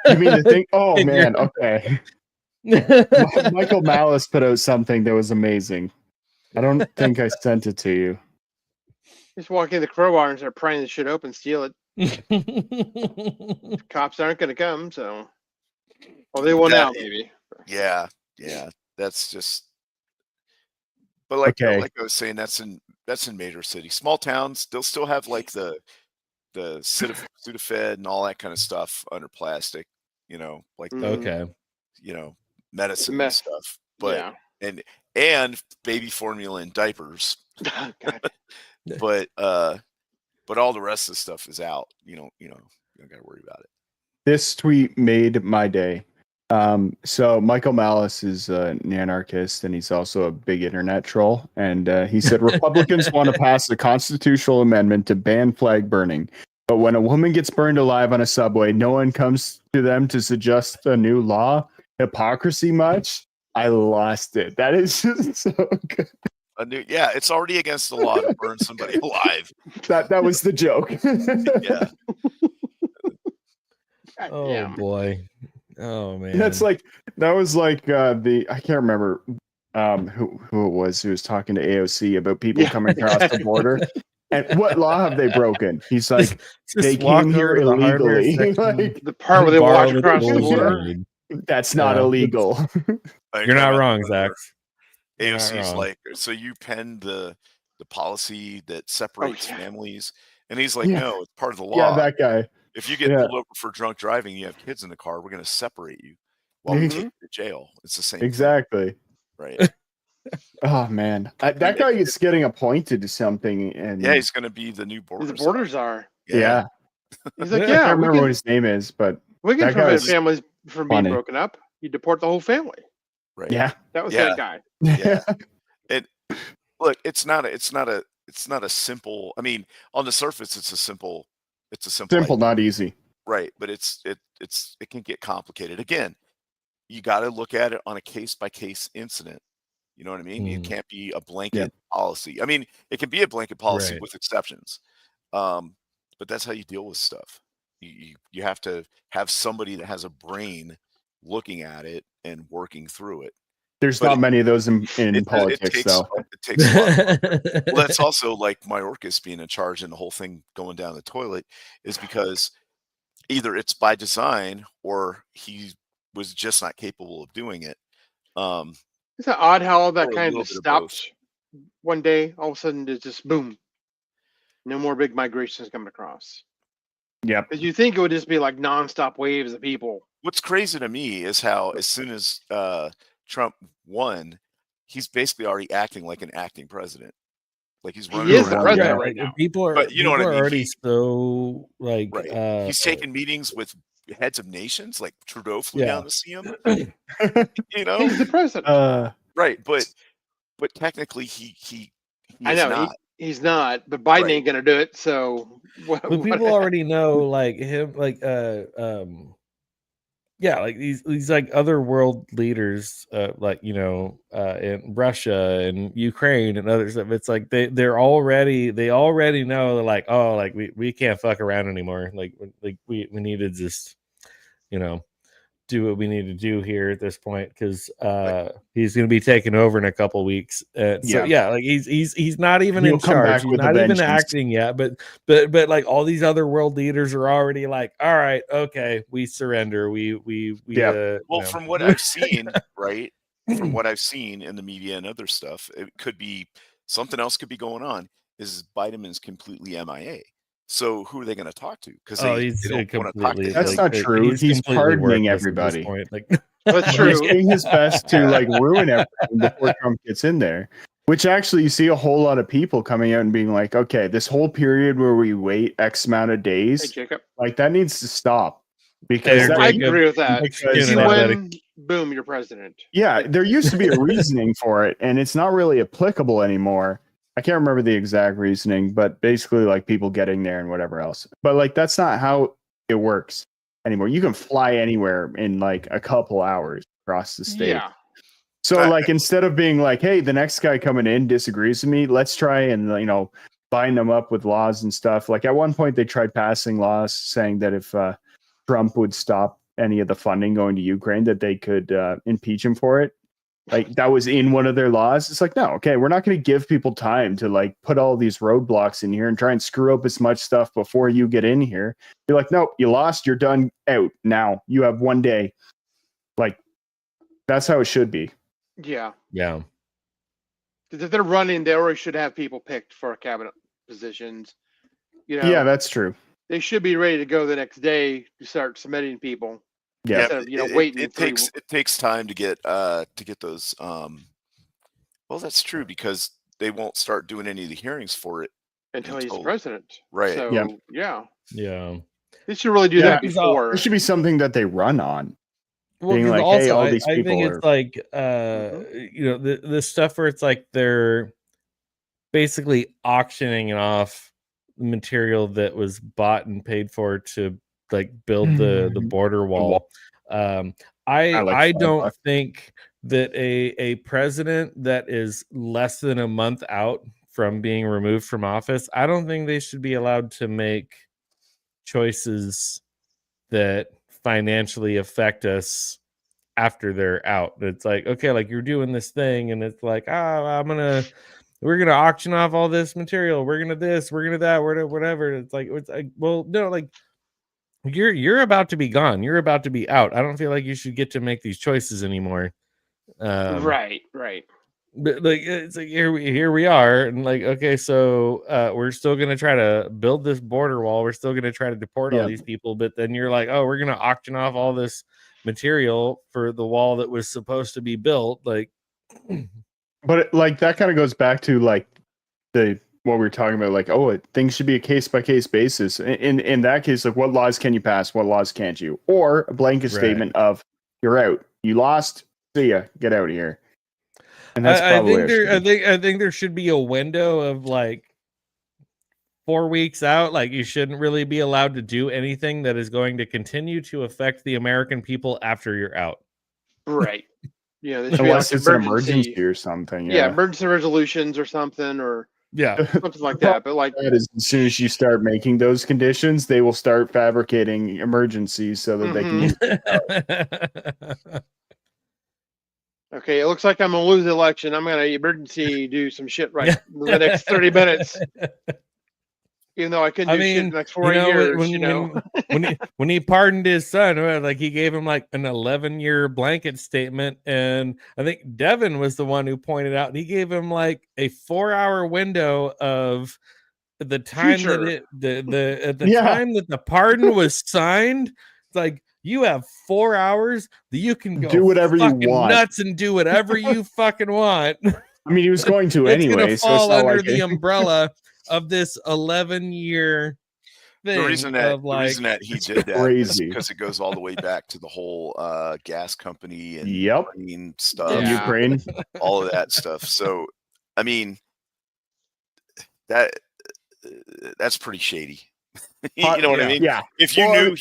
[SPEAKER 4] You mean the thing? Oh man, okay. Michael Malice put out something that was amazing. I don't think I sent it to you.
[SPEAKER 5] Just walk in the crowbar and start prying the shit open, steal it. Cops aren't going to come, so they will now, maybe.
[SPEAKER 6] Yeah, that's just. But like I was saying, that's in major cities. Small towns, they'll still have like the Sudafed and all that kind of stuff under plastic, like medicine and stuff. But and baby formula and diapers. But all the rest of the stuff is out. You don't gotta worry about it.
[SPEAKER 4] This tweet made my day. So Michael Malice is an anarchist and he's also a big internet troll. And he said Republicans want to pass a constitutional amendment to ban flag burning. But when a woman gets burned alive on a subway, no one comes to them to suggest a new law. Hypocrisy much? I lost it. That is just so good.
[SPEAKER 6] Yeah, it's already against the law to burn somebody alive.
[SPEAKER 4] That was the joke.
[SPEAKER 6] Yeah.
[SPEAKER 3] Oh
[SPEAKER 5] Damn.
[SPEAKER 3] boy. Oh man.
[SPEAKER 4] That was like the I can't remember who it was who was talking to AOC about people coming across the border. And what law have they broken? He's like, they
[SPEAKER 3] walk
[SPEAKER 4] came here
[SPEAKER 3] over to the hardware
[SPEAKER 4] illegally.
[SPEAKER 3] section,
[SPEAKER 4] Like,
[SPEAKER 5] The part where they
[SPEAKER 3] borrow
[SPEAKER 5] walk
[SPEAKER 3] the
[SPEAKER 5] across the
[SPEAKER 3] tools you
[SPEAKER 5] border.
[SPEAKER 3] need.
[SPEAKER 4] that's not
[SPEAKER 3] Yeah.
[SPEAKER 4] illegal.
[SPEAKER 3] You're not wrong, Zach. You're not
[SPEAKER 6] AOC's
[SPEAKER 3] wrong.
[SPEAKER 6] like, so you penned the policy that separates
[SPEAKER 5] yeah.
[SPEAKER 6] families, and he's like,
[SPEAKER 4] Yeah.
[SPEAKER 6] no, it's part of the law.
[SPEAKER 4] Yeah, that guy.
[SPEAKER 6] If you get
[SPEAKER 4] Yeah.
[SPEAKER 6] pulled over for drunk driving, you have kids in the car, we're going to separate you while we
[SPEAKER 4] Mhm.
[SPEAKER 6] take you to jail. It's the same thing,
[SPEAKER 4] Exactly.
[SPEAKER 6] right?
[SPEAKER 4] Oh man, that guy is getting appointed to something, and
[SPEAKER 6] Yeah, he's going to be the new border.
[SPEAKER 5] The borders are.
[SPEAKER 4] yeah.
[SPEAKER 5] He's like,
[SPEAKER 3] Yeah,
[SPEAKER 4] I
[SPEAKER 5] yeah,
[SPEAKER 4] can't
[SPEAKER 5] we
[SPEAKER 4] remember what
[SPEAKER 5] can,
[SPEAKER 4] his name is, but
[SPEAKER 5] we can
[SPEAKER 4] that guy
[SPEAKER 5] prevent
[SPEAKER 4] was
[SPEAKER 5] families from being
[SPEAKER 4] funny.
[SPEAKER 5] broken up. You deport the whole family.
[SPEAKER 6] right?
[SPEAKER 4] yeah.
[SPEAKER 5] That was
[SPEAKER 6] Yeah.
[SPEAKER 5] that guy.
[SPEAKER 6] Yeah. Look, it's not a simple. I mean, on the surface, it's a simple
[SPEAKER 4] Simple,
[SPEAKER 6] idea,
[SPEAKER 4] not easy.
[SPEAKER 6] right? But it can get complicated. Again, you got to look at it on a case by case incident. You know what I mean? It can't be a blanket policy. I mean, it can be a blanket policy
[SPEAKER 3] Right.
[SPEAKER 6] with exceptions, but that's how you deal with stuff. You have to have somebody that has a brain looking at it and working through it.
[SPEAKER 4] There's
[SPEAKER 6] But
[SPEAKER 4] not many of those in
[SPEAKER 6] It
[SPEAKER 4] politics,
[SPEAKER 6] takes
[SPEAKER 4] though.
[SPEAKER 6] it takes a lot. Well, that's also like Mayorkas being in charge and the whole thing going down the toilet is because either it's by design or he was just not capable of doing it.
[SPEAKER 5] Isn't it odd how all that
[SPEAKER 6] Or a
[SPEAKER 5] kind
[SPEAKER 6] little
[SPEAKER 5] of
[SPEAKER 6] bit of both.
[SPEAKER 5] stopped one day? All of a sudden, it's just boom. No more big migrations coming across.
[SPEAKER 4] Yep.
[SPEAKER 5] Because you think it would just be like nonstop waves of people.
[SPEAKER 6] What's crazy to me is how as soon as Trump won, he's basically already acting like an acting president. Like he's running
[SPEAKER 5] He is the
[SPEAKER 6] around.
[SPEAKER 5] president
[SPEAKER 3] Yeah,
[SPEAKER 5] right now.
[SPEAKER 3] People are,
[SPEAKER 6] But you know what I
[SPEAKER 3] people are
[SPEAKER 6] mean,
[SPEAKER 3] already
[SPEAKER 6] he-
[SPEAKER 3] so like
[SPEAKER 6] Right. He's taking meetings with heads of nations, like Trudeau flew
[SPEAKER 3] Yeah.
[SPEAKER 6] down to see him. You know,
[SPEAKER 5] He's the president.
[SPEAKER 6] right? But technically, he
[SPEAKER 5] I
[SPEAKER 6] is
[SPEAKER 5] know
[SPEAKER 6] not.
[SPEAKER 5] he's not, but Biden
[SPEAKER 6] Right.
[SPEAKER 5] ain't gonna do it. So,
[SPEAKER 3] but people already know like him like yeah, like these like other world leaders like in Russia and Ukraine and other stuff. It's like they already know they're like, oh, like we can't fuck around anymore. Like we need to just do what we need to do here at this point because he's going to be taking over in a couple weeks. So yeah, like he's not even
[SPEAKER 4] He'll
[SPEAKER 3] in
[SPEAKER 4] come
[SPEAKER 3] charge.
[SPEAKER 4] back
[SPEAKER 3] He's
[SPEAKER 4] with a
[SPEAKER 3] not even
[SPEAKER 4] vengeance.
[SPEAKER 3] acting yet. But like all these other world leaders are already like, all right, okay, we surrender.
[SPEAKER 6] Well, from what I've seen, right? From what I've seen in the media and other stuff, it could be something else could be going on. Is Biden's completely MIA? So who are they going to talk to? Because they don't want to talk to him.
[SPEAKER 4] That's not true. He's
[SPEAKER 3] completely
[SPEAKER 4] pardoning
[SPEAKER 3] worthless at this
[SPEAKER 4] everybody.
[SPEAKER 3] point. Like,
[SPEAKER 5] That's
[SPEAKER 4] He's
[SPEAKER 5] true.
[SPEAKER 4] doing his best to like ruin everything before Trump gets in there. Which actually, you see a whole lot of people coming out and being like, "Okay, this whole period where we wait X amount of
[SPEAKER 5] Hey,
[SPEAKER 4] days,
[SPEAKER 5] Jacob.
[SPEAKER 4] like that needs to stop." Because
[SPEAKER 3] Hey,
[SPEAKER 4] that-
[SPEAKER 5] I
[SPEAKER 3] Jacob.
[SPEAKER 5] agree with that.
[SPEAKER 3] Excuse
[SPEAKER 5] You
[SPEAKER 3] me,
[SPEAKER 5] win, boom, you're president.
[SPEAKER 4] yeah, there used to be a reasoning for it, and it's not really applicable anymore. I can't remember the exact reasoning, but basically, like people getting there and whatever else. But like that's not how it works anymore. You can fly anywhere in like a couple hours across the state.
[SPEAKER 5] Yeah.
[SPEAKER 4] So like instead of being like, hey, the next guy coming in disagrees with me, let's try and bind them up with laws and stuff. Like at one point they tried passing laws saying that if Trump would stop any of the funding going to Ukraine, that they could impeach him for it. Like that was in one of their laws. It's like, no, okay, we're not going to give people time to like put all these roadblocks in here and try and screw up as much stuff before you get in here. You're like, nope, you lost, you're done, out now. You have 1 day. Like that's how it should be.
[SPEAKER 5] Yeah.
[SPEAKER 3] yeah.
[SPEAKER 5] Because if they're running, they already should have people picked for cabinet positions.
[SPEAKER 4] Yeah, that's true.
[SPEAKER 5] They should be ready to go the next day to start submitting people.
[SPEAKER 4] Yeah.
[SPEAKER 5] Instead of, waiting.
[SPEAKER 6] It takes time to get those. Well, that's true because they won't start doing any of the hearings for it
[SPEAKER 5] until he's the president.
[SPEAKER 6] Right.
[SPEAKER 5] So,
[SPEAKER 4] Yeah.
[SPEAKER 3] Yeah.
[SPEAKER 5] They should really do that before.
[SPEAKER 4] There should be something that they run on.
[SPEAKER 3] Well,
[SPEAKER 4] being
[SPEAKER 3] 'cause
[SPEAKER 4] like,
[SPEAKER 3] also,
[SPEAKER 4] hey, all these
[SPEAKER 3] I
[SPEAKER 4] people
[SPEAKER 3] think
[SPEAKER 4] are.
[SPEAKER 3] it's like the stuff where it's like they're basically auctioning off material that was bought and paid for to like build the border wall. I don't think that a president that is less than a month out from being removed from office, I don't think they should be allowed to make choices that financially affect us after they're out. It's like, okay, like you're doing this thing and it's like, we're gonna auction off all this material, we're gonna this, we're gonna that, whatever. It's like, well, no, like you're about to be gone, you're about to be out. I don't feel like you should get to make these choices anymore.
[SPEAKER 5] Right.
[SPEAKER 3] But like it's like here we are, and like, okay, so we're still gonna try to build this border wall, we're still gonna try to deport all these people, but then you're like, oh, we're gonna auction off all this material for the wall that was supposed to be built. Like,
[SPEAKER 4] but like that kind of goes back to like what we were talking about, like, things should be a case by case basis. In that case, like, what laws can you pass, what laws can't you, or a blanket statement of you're out, you lost, see ya, get out of here. And that's probably
[SPEAKER 3] I think there should be a window of like 4 weeks out. Like, you shouldn't really be allowed to do anything that is going to continue to affect the American people after you're out.
[SPEAKER 5] Right. Yeah,
[SPEAKER 4] unless it's an emergency or something.
[SPEAKER 5] Yeah, emergency resolutions or something, or something like that. But like
[SPEAKER 4] that is, as soon as you start making those conditions, they will start fabricating emergencies so that they can.
[SPEAKER 5] Okay, it looks like I'm gonna lose the election. I'm gonna emergency do some shit right in the next 30 minutes. Even though I couldn't do shit in the next 4 years,
[SPEAKER 3] when he pardoned his son, like he gave him like an 11-year blanket statement, and I think Devon was the one who pointed out he gave him like a 4-hour window of the time that time that the pardon was signed. It's like, you have 4 hours that you can go
[SPEAKER 4] do whatever you want,
[SPEAKER 3] nuts, and do whatever you fucking want.
[SPEAKER 4] I mean, he was going to anyway.
[SPEAKER 3] It's gonna fall under the umbrella of this 11-year thing.
[SPEAKER 6] The reason that he did that is because it goes all the way back to the whole gas company and Ukraine stuff,
[SPEAKER 4] Ukraine,
[SPEAKER 6] all of that stuff. So, I mean, that's pretty shady. You know what I mean?
[SPEAKER 4] Yeah.
[SPEAKER 6] If you knew,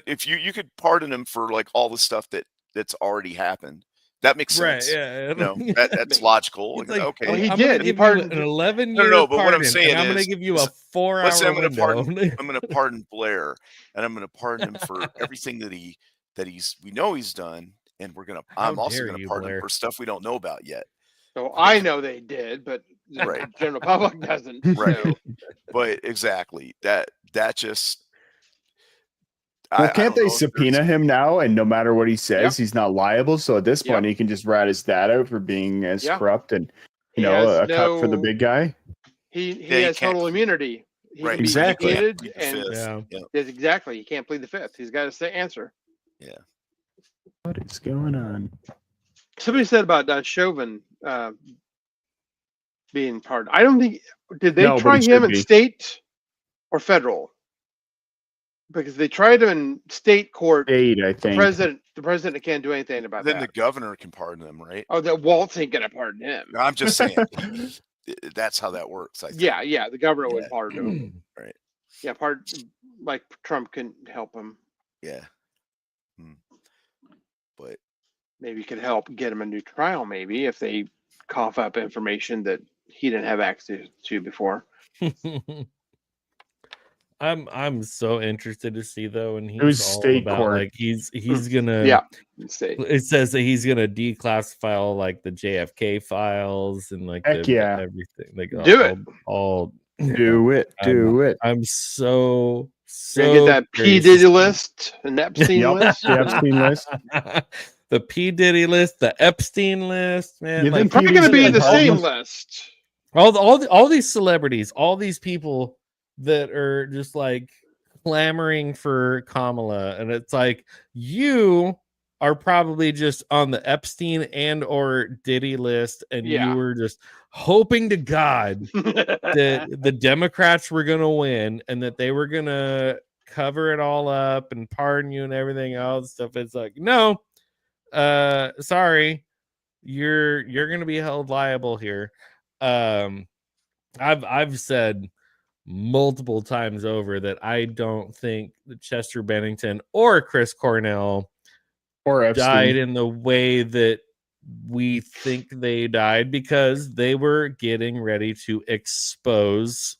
[SPEAKER 6] if you could pardon him for like all the stuff that's already happened, that makes sense.
[SPEAKER 3] Right? Yeah.
[SPEAKER 6] No, that's logical.
[SPEAKER 5] Like,
[SPEAKER 6] okay.
[SPEAKER 5] Well, he did. He pardoned
[SPEAKER 3] an 11-year.
[SPEAKER 6] No, but what I'm saying
[SPEAKER 3] I'm going to give you a 4-hour window.
[SPEAKER 6] I'm going to pardon Blair, and I'm going to pardon him for everything that we know he's done, and I'm also going to pardon him for stuff we don't know about yet.
[SPEAKER 5] So I know they did, but the general public doesn't.
[SPEAKER 6] Right. So. But exactly that just.
[SPEAKER 4] Well, can't they subpoena him now? And no matter what he says, he's not liable. So at this point, he can just rat his dad out for being as corrupt and, cut for the big guy.
[SPEAKER 5] He has total immunity. He
[SPEAKER 6] right.
[SPEAKER 4] Exactly.
[SPEAKER 5] Exactly. He can't plead the fifth. He's got to answer.
[SPEAKER 6] Yeah.
[SPEAKER 4] What is going on?
[SPEAKER 5] Somebody said about Chauvin being pardoned. I don't think. Did they try him in state or federal? Because they tried him in state court.
[SPEAKER 4] I think
[SPEAKER 5] the president can't do anything about that.
[SPEAKER 6] Then the governor can pardon him, right?
[SPEAKER 5] Oh, that Waltz ain't gonna pardon him.
[SPEAKER 6] No, I'm just saying. That's how that works. I think.
[SPEAKER 5] Yeah. The governor would pardon him.
[SPEAKER 6] Right.
[SPEAKER 5] Yeah, like Trump can help him.
[SPEAKER 6] Yeah. But
[SPEAKER 5] maybe he could help get him a new trial. Maybe if they cough up information that he didn't have access to before.
[SPEAKER 3] I'm so interested to see though, and
[SPEAKER 4] he's all state
[SPEAKER 3] about
[SPEAKER 4] court.
[SPEAKER 3] Like he's gonna it says that he's gonna declassify all like the JFK files and like everything. Like
[SPEAKER 5] do it.
[SPEAKER 3] I'm so
[SPEAKER 5] get that P Diddy list and Epstein list.
[SPEAKER 4] The Epstein list.
[SPEAKER 3] The P Diddy list, the Epstein list, man.
[SPEAKER 5] Like, probably gonna be the same list.
[SPEAKER 3] All these celebrities, all these people that are just like clamoring for Kamala, and it's like, you are probably just on the Epstein and or Diddy list, and you were just hoping to God that the Democrats were gonna win and that they were gonna cover it all up and pardon you and everything else stuff. It's like, no, sorry, you're gonna be held liable here. I've said multiple times over that I don't think that Chester Bennington or Chris Cornell
[SPEAKER 4] Or Epstein.
[SPEAKER 3] died in the way that we think they died, because they were getting ready to expose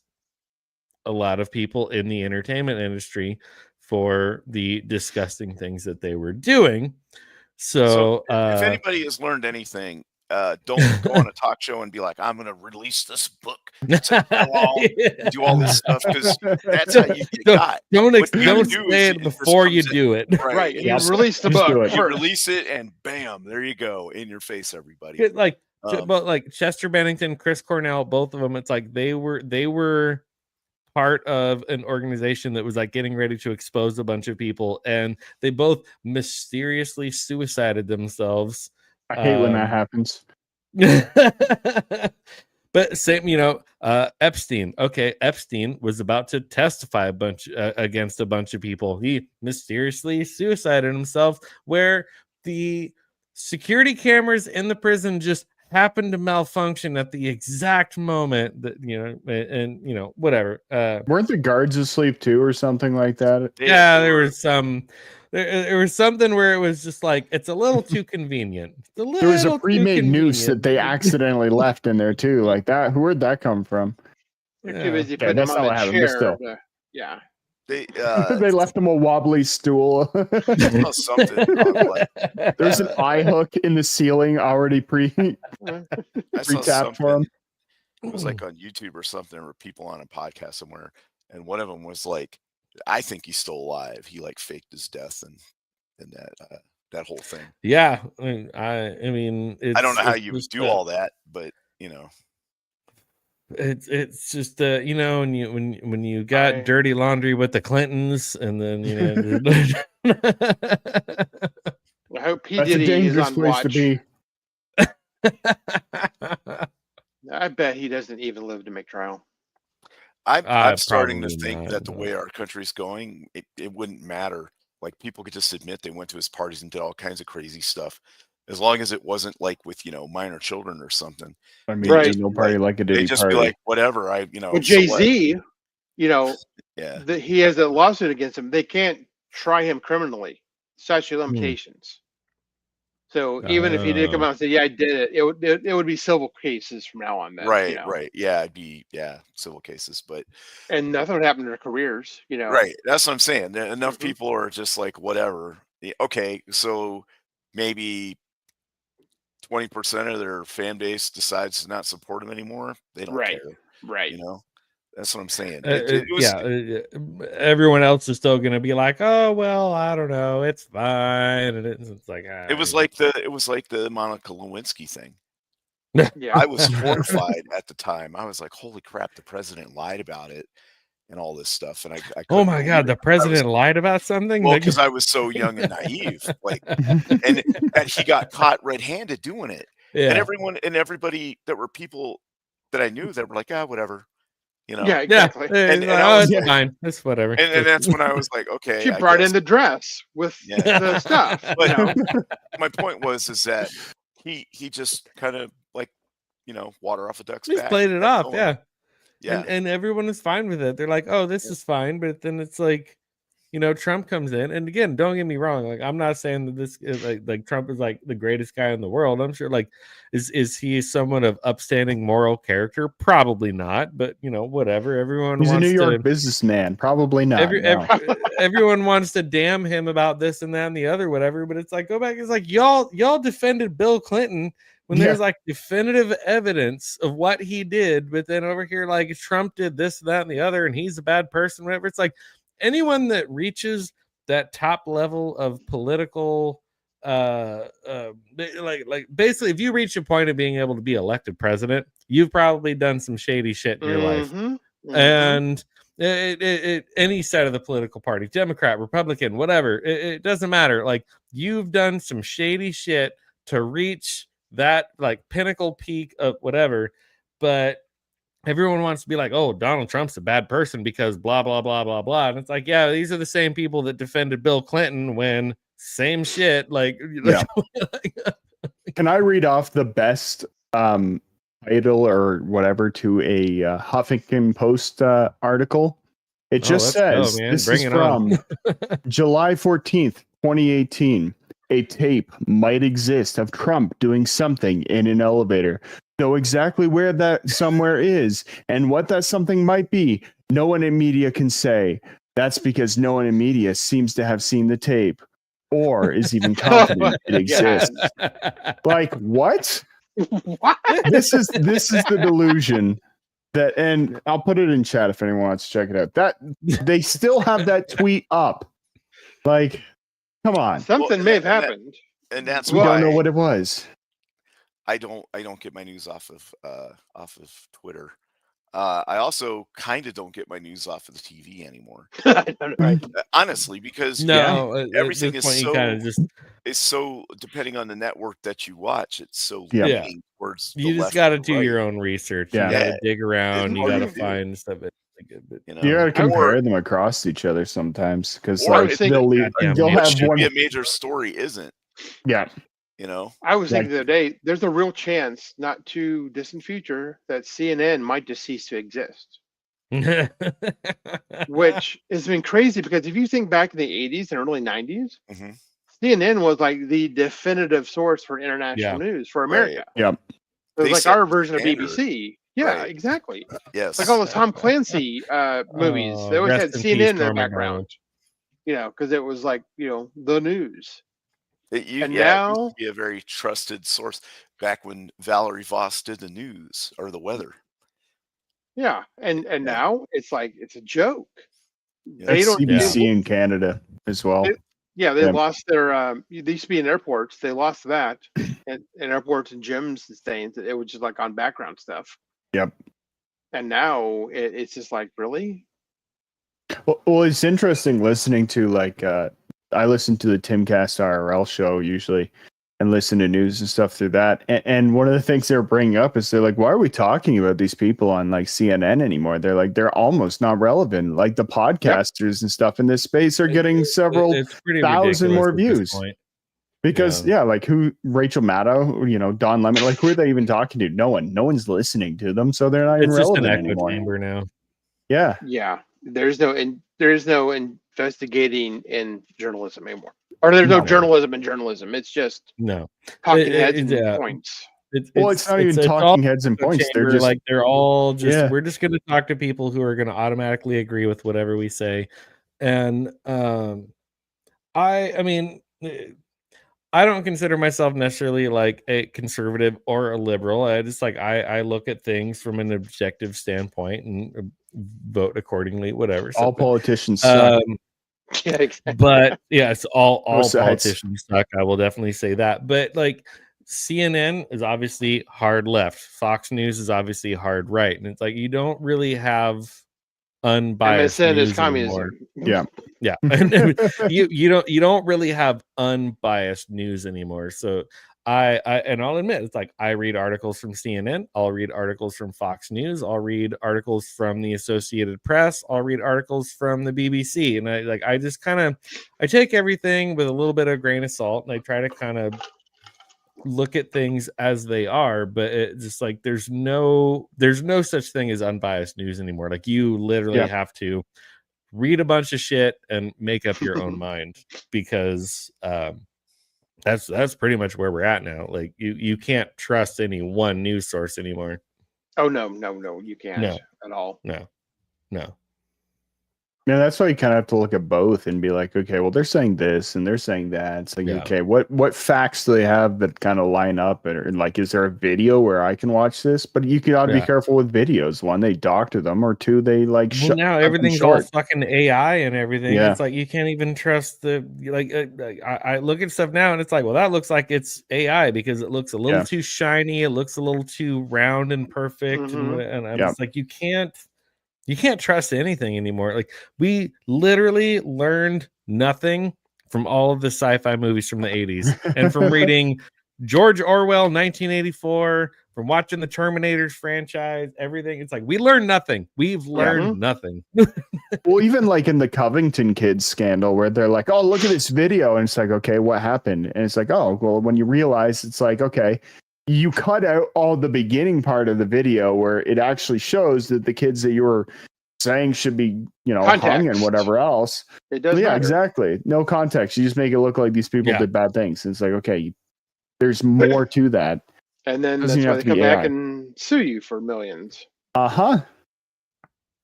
[SPEAKER 3] a lot of people in the entertainment industry for the disgusting things that they were doing. So,
[SPEAKER 6] if anybody has learned anything, don't go on a talk show and be like, I'm going to release this book to and do all this stuff, because that's how you get got.
[SPEAKER 3] Don't
[SPEAKER 6] What you
[SPEAKER 3] don't
[SPEAKER 6] do
[SPEAKER 3] say
[SPEAKER 6] is
[SPEAKER 3] it
[SPEAKER 6] it just
[SPEAKER 3] before you
[SPEAKER 6] comes in.
[SPEAKER 3] do it.
[SPEAKER 5] Right.
[SPEAKER 6] and
[SPEAKER 5] You
[SPEAKER 6] just-
[SPEAKER 5] release the
[SPEAKER 4] just do
[SPEAKER 5] book
[SPEAKER 4] it.
[SPEAKER 6] You
[SPEAKER 5] first.
[SPEAKER 6] release it, and bam, there you go, in your face, everybody.
[SPEAKER 3] Good, like,
[SPEAKER 6] Um,
[SPEAKER 3] but like Chester Bennington, Chris Cornell, both of them, it's like they were part of an organization that was like getting ready to expose a bunch of people, and they both mysteriously suicided themselves.
[SPEAKER 4] I hate when that happens.
[SPEAKER 3] But same, Epstein. Okay, Epstein was about to testify against a bunch of people. He mysteriously suicided himself, where the security cameras in the prison just happened to malfunction at the exact moment that whatever.
[SPEAKER 4] Weren't the guards asleep too, or something like that?
[SPEAKER 3] There was something where it was just like, it's a little too convenient.
[SPEAKER 4] There was a pre-made noose that they accidentally left in there too, like that. Where'd that come from?
[SPEAKER 5] They're too busy
[SPEAKER 4] Okay,
[SPEAKER 5] putting
[SPEAKER 4] that's
[SPEAKER 5] them on
[SPEAKER 4] not
[SPEAKER 5] the
[SPEAKER 4] what happened, but
[SPEAKER 5] chair.
[SPEAKER 4] still.
[SPEAKER 5] Yeah.
[SPEAKER 6] They
[SPEAKER 4] They left him a wobbly stool.
[SPEAKER 6] something.
[SPEAKER 4] There's an eye hook in the ceiling already
[SPEAKER 6] I saw
[SPEAKER 4] pre-tapped for him.
[SPEAKER 6] It was like on YouTube or something, or people on a podcast somewhere, and one of them was like, I think he's still alive. He like faked his death and that whole thing.
[SPEAKER 3] Yeah, I mean,
[SPEAKER 6] I don't know how
[SPEAKER 3] it's
[SPEAKER 6] you would
[SPEAKER 3] just,
[SPEAKER 6] do all that, but
[SPEAKER 3] it's just when you got dirty laundry with the Clintons, and then
[SPEAKER 5] I hope P.
[SPEAKER 4] That's a
[SPEAKER 5] Diddy is
[SPEAKER 4] dangerous
[SPEAKER 5] on
[SPEAKER 4] place
[SPEAKER 5] watch.
[SPEAKER 4] to be.
[SPEAKER 5] I bet he doesn't even live to make trial.
[SPEAKER 6] I'm starting to
[SPEAKER 3] probably
[SPEAKER 6] think
[SPEAKER 3] not,
[SPEAKER 6] that the
[SPEAKER 3] no.
[SPEAKER 6] way our country's going, it wouldn't matter. Like, people could just admit they went to his parties and did all kinds of crazy stuff, as long as it wasn't like with minor children or something.
[SPEAKER 4] I mean,
[SPEAKER 5] Right.
[SPEAKER 4] there's no party like a
[SPEAKER 6] They
[SPEAKER 4] Diddy
[SPEAKER 6] just
[SPEAKER 4] party.
[SPEAKER 6] be like, whatever.
[SPEAKER 5] With
[SPEAKER 6] so
[SPEAKER 5] Jay
[SPEAKER 6] what?
[SPEAKER 5] Z,
[SPEAKER 6] Yeah.
[SPEAKER 5] he has a lawsuit against him. They can't try him criminally. Statute of limitations. So even if he did come out and say, "Yeah, I did it," it would be civil cases from now on. Then,
[SPEAKER 6] Right. Yeah, it'd be civil cases, but
[SPEAKER 5] and nothing would happen to their careers.
[SPEAKER 6] right. That's what I'm saying. Enough
[SPEAKER 5] Mhm.
[SPEAKER 6] people are just like, whatever. Okay, so maybe 20% of their fan base decides to not support him anymore. They don't
[SPEAKER 5] Right.
[SPEAKER 6] care.
[SPEAKER 5] Right.
[SPEAKER 6] That's what I'm saying.
[SPEAKER 3] Everyone else is still gonna be like, oh well, I don't know, it's fine, and it's like,
[SPEAKER 6] It was like the Monica Lewinsky thing.
[SPEAKER 5] Yeah.
[SPEAKER 6] I was horrified at the time. I was like, holy crap, the president lied about it and all this stuff. And I
[SPEAKER 3] oh
[SPEAKER 6] couldn't
[SPEAKER 3] my
[SPEAKER 6] believe
[SPEAKER 3] god,
[SPEAKER 6] it.
[SPEAKER 3] the president lied about something.
[SPEAKER 6] Well,
[SPEAKER 3] Like,
[SPEAKER 6] because I was so young and naive, and he got caught red-handed doing it.
[SPEAKER 3] yeah.
[SPEAKER 6] And everybody that were people that I knew that were like, whatever,
[SPEAKER 5] Yeah, exactly.
[SPEAKER 6] And
[SPEAKER 3] like,
[SPEAKER 6] I was
[SPEAKER 3] it's
[SPEAKER 6] like,
[SPEAKER 3] fine, it's whatever.
[SPEAKER 6] and that's when I was like, okay.
[SPEAKER 5] She
[SPEAKER 6] I
[SPEAKER 5] brought
[SPEAKER 6] guess.
[SPEAKER 5] in the dress with the stuff.
[SPEAKER 6] But my point is that he just kind of like, water off a duck's
[SPEAKER 3] Just
[SPEAKER 6] back.
[SPEAKER 3] played it off, yeah.
[SPEAKER 6] Yeah.
[SPEAKER 3] And everyone is fine with it. They're like, oh, this is fine. But then it's like, Trump comes in, and again, don't get me wrong. Like, I'm not saying that this is like Trump is like the greatest guy in the world. I'm sure, like, is he someone of upstanding moral character? Probably not. But whatever. Everyone
[SPEAKER 4] He's a
[SPEAKER 3] wants
[SPEAKER 4] New York
[SPEAKER 3] to.
[SPEAKER 4] businessman. Probably not. No.
[SPEAKER 3] Everyone wants to damn him about this and that and the other, whatever. But it's like, go back. It's like y'all defended Bill Clinton when there's like definitive evidence of what he did, but then over here, like, Trump did this, that, and the other, and he's a bad person, whatever. It's like anyone that reaches that top level of political, like basically, if you reach a point of being able to be elected president, you've probably done some shady shit in your life. And any side of the political party, Democrat, Republican, whatever, it doesn't matter. Like, you've done some shady shit to reach that like pinnacle peak of whatever, but everyone wants to be like, oh, Donald Trump's a bad person because blah blah blah blah blah. And it's like, yeah, these are the same people that defended Bill Clinton when same shit. Like,
[SPEAKER 4] Can I read off the best title or whatever to a Huffington Post article. It just says,
[SPEAKER 3] man.
[SPEAKER 4] this
[SPEAKER 3] Bring
[SPEAKER 4] is
[SPEAKER 3] it on.
[SPEAKER 4] from July 14th, 2018. A tape might exist of Trump doing something in an elevator. Though exactly where that somewhere is and what that something might be, no one in media can say. That's because no one in media seems to have seen the tape or is even confident it exists. Like, what?
[SPEAKER 5] What?
[SPEAKER 4] This is the delusion that, and I'll put it in chat if anyone wants to check it out. That they still have that tweet up. Like, come on.
[SPEAKER 5] Something may have happened.
[SPEAKER 6] And that's
[SPEAKER 4] We
[SPEAKER 6] why
[SPEAKER 4] don't know what it was.
[SPEAKER 6] I don't get my news off of Twitter. I also kind of don't get my news off of the TV anymore.
[SPEAKER 5] Right.
[SPEAKER 6] Honestly, because everything is so depending on the network that you watch, it's so leaning towards
[SPEAKER 3] you just got to do your own research.
[SPEAKER 4] Yeah.
[SPEAKER 3] You got to dig around. You got to find stuff.
[SPEAKER 4] You got to compare them across each other sometimes because like
[SPEAKER 5] thinking,
[SPEAKER 4] you'll
[SPEAKER 6] what
[SPEAKER 4] have
[SPEAKER 6] should
[SPEAKER 4] one.
[SPEAKER 6] be a major story isn't.
[SPEAKER 4] Yeah.
[SPEAKER 6] You know,
[SPEAKER 5] I was thinking the other day, there's a real chance, not too distant future, that CNN might just cease to exist. Which has been crazy because if you think back in the 80s and early 90s, CNN was like the definitive source for international news for America.
[SPEAKER 4] Right. Yep.
[SPEAKER 5] It was like our version of BBC. Yeah,
[SPEAKER 6] right.
[SPEAKER 5] Exactly.
[SPEAKER 6] Yes.
[SPEAKER 5] Like all the Tom Clancy movies. They always had CNN in the background. You know, because it was like, you know, the news.
[SPEAKER 6] It used
[SPEAKER 5] now
[SPEAKER 6] to be a very trusted source back when Valerie Voss did the news or the weather.
[SPEAKER 5] Yeah, and now it's like it's a joke.
[SPEAKER 4] Yeah, they don't CBC in Canada as well.
[SPEAKER 5] They lost their. They used to be in airports. They lost that, and in airports and gyms and things. It was just like on background stuff.
[SPEAKER 4] Yep.
[SPEAKER 5] And now it's just like really.
[SPEAKER 4] Well, it's interesting listening to like. I listen to the Timcast IRL show usually and listen to news and stuff through that. And one of the things they're bringing up is they're like, why are we talking about these people on like CNN anymore? They're like, they're almost not relevant. Like the podcasters and stuff in this space are getting several thousand more views. Because like Rachel Maddow, you know, Don Lemon, like who are they even talking to? No one's listening to them. So they're not even relevant anymore.
[SPEAKER 3] Chamber now.
[SPEAKER 4] Yeah.
[SPEAKER 5] Yeah. There's no investigating in journalism anymore, or there's no journalism in journalism. It's just talking heads and points.
[SPEAKER 4] It's not even talking heads and points. They're just
[SPEAKER 3] like they're all just. We're just going to talk to people who are going to automatically agree with whatever we say, and I mean, I don't consider myself necessarily like a conservative or a liberal. I just like I look at things from an objective standpoint and vote accordingly, whatever.
[SPEAKER 4] All politicians suck.
[SPEAKER 5] Yeah, exactly.
[SPEAKER 3] But yes, all politicians suck. I will definitely say that. But like CNN is obviously hard left. Fox News is obviously hard right. And it's like you don't really have unbiased
[SPEAKER 5] MSN
[SPEAKER 3] news
[SPEAKER 5] is communism.
[SPEAKER 3] anymore. Yeah. you don't really have unbiased news anymore. So I'll admit, it's like I read articles from CNN, I'll read articles from Fox News, I'll read articles from the Associated Press, I'll read articles from the BBC, and I just kind of take everything with a little bit of grain of salt, and I try to kind of look at things as they are. But it's just like there's no such thing as unbiased news anymore. Like you literally have to read a bunch of shit and make up your own mind, because that's pretty much where we're at now. Like you can't trust any one news source anymore.
[SPEAKER 5] Oh no, you can't at all.
[SPEAKER 3] No.
[SPEAKER 4] Yeah, that's why you kind of have to look at both and be like, okay, well, they're saying this and they're saying that. It's like, okay, what facts do they have that kind of line up? And like, is there a video where I can watch this? But you got to be careful with videos. One, they doctor them, or two, they like
[SPEAKER 3] now everything's all fucking AI and everything. It's like you can't even trust the I look at stuff now and it's like, well, that looks like it's AI because it looks a little too shiny, it looks a little too round and perfect, and I'm just like, you can't trust anything anymore. Like we literally learned nothing from all of the sci-fi movies from the 80s and from reading George Orwell 1984, from watching the Terminators franchise, everything. It's like we learned nothing. We've learned nothing.
[SPEAKER 4] Well, even like in the Covington kids scandal where they're like, oh, look at this video. And it's like, okay, what happened? And it's like, oh, well, when you realize it's like, okay, you cut out all the beginning part of the video where it actually shows that the kids that you were saying should be, hung and
[SPEAKER 5] Context.
[SPEAKER 4] whatever else.
[SPEAKER 5] It does
[SPEAKER 4] Yeah,
[SPEAKER 5] matter.
[SPEAKER 4] exactly. No context. You just make it look like these people
[SPEAKER 3] Yeah.
[SPEAKER 4] did bad things. And it's like, okay, there's more to that.
[SPEAKER 5] And then
[SPEAKER 4] Doesn't
[SPEAKER 5] that's
[SPEAKER 4] even
[SPEAKER 5] why
[SPEAKER 4] have
[SPEAKER 5] they
[SPEAKER 4] to be
[SPEAKER 5] come back
[SPEAKER 4] AI.
[SPEAKER 5] and sue you for millions.
[SPEAKER 4] Uh-huh.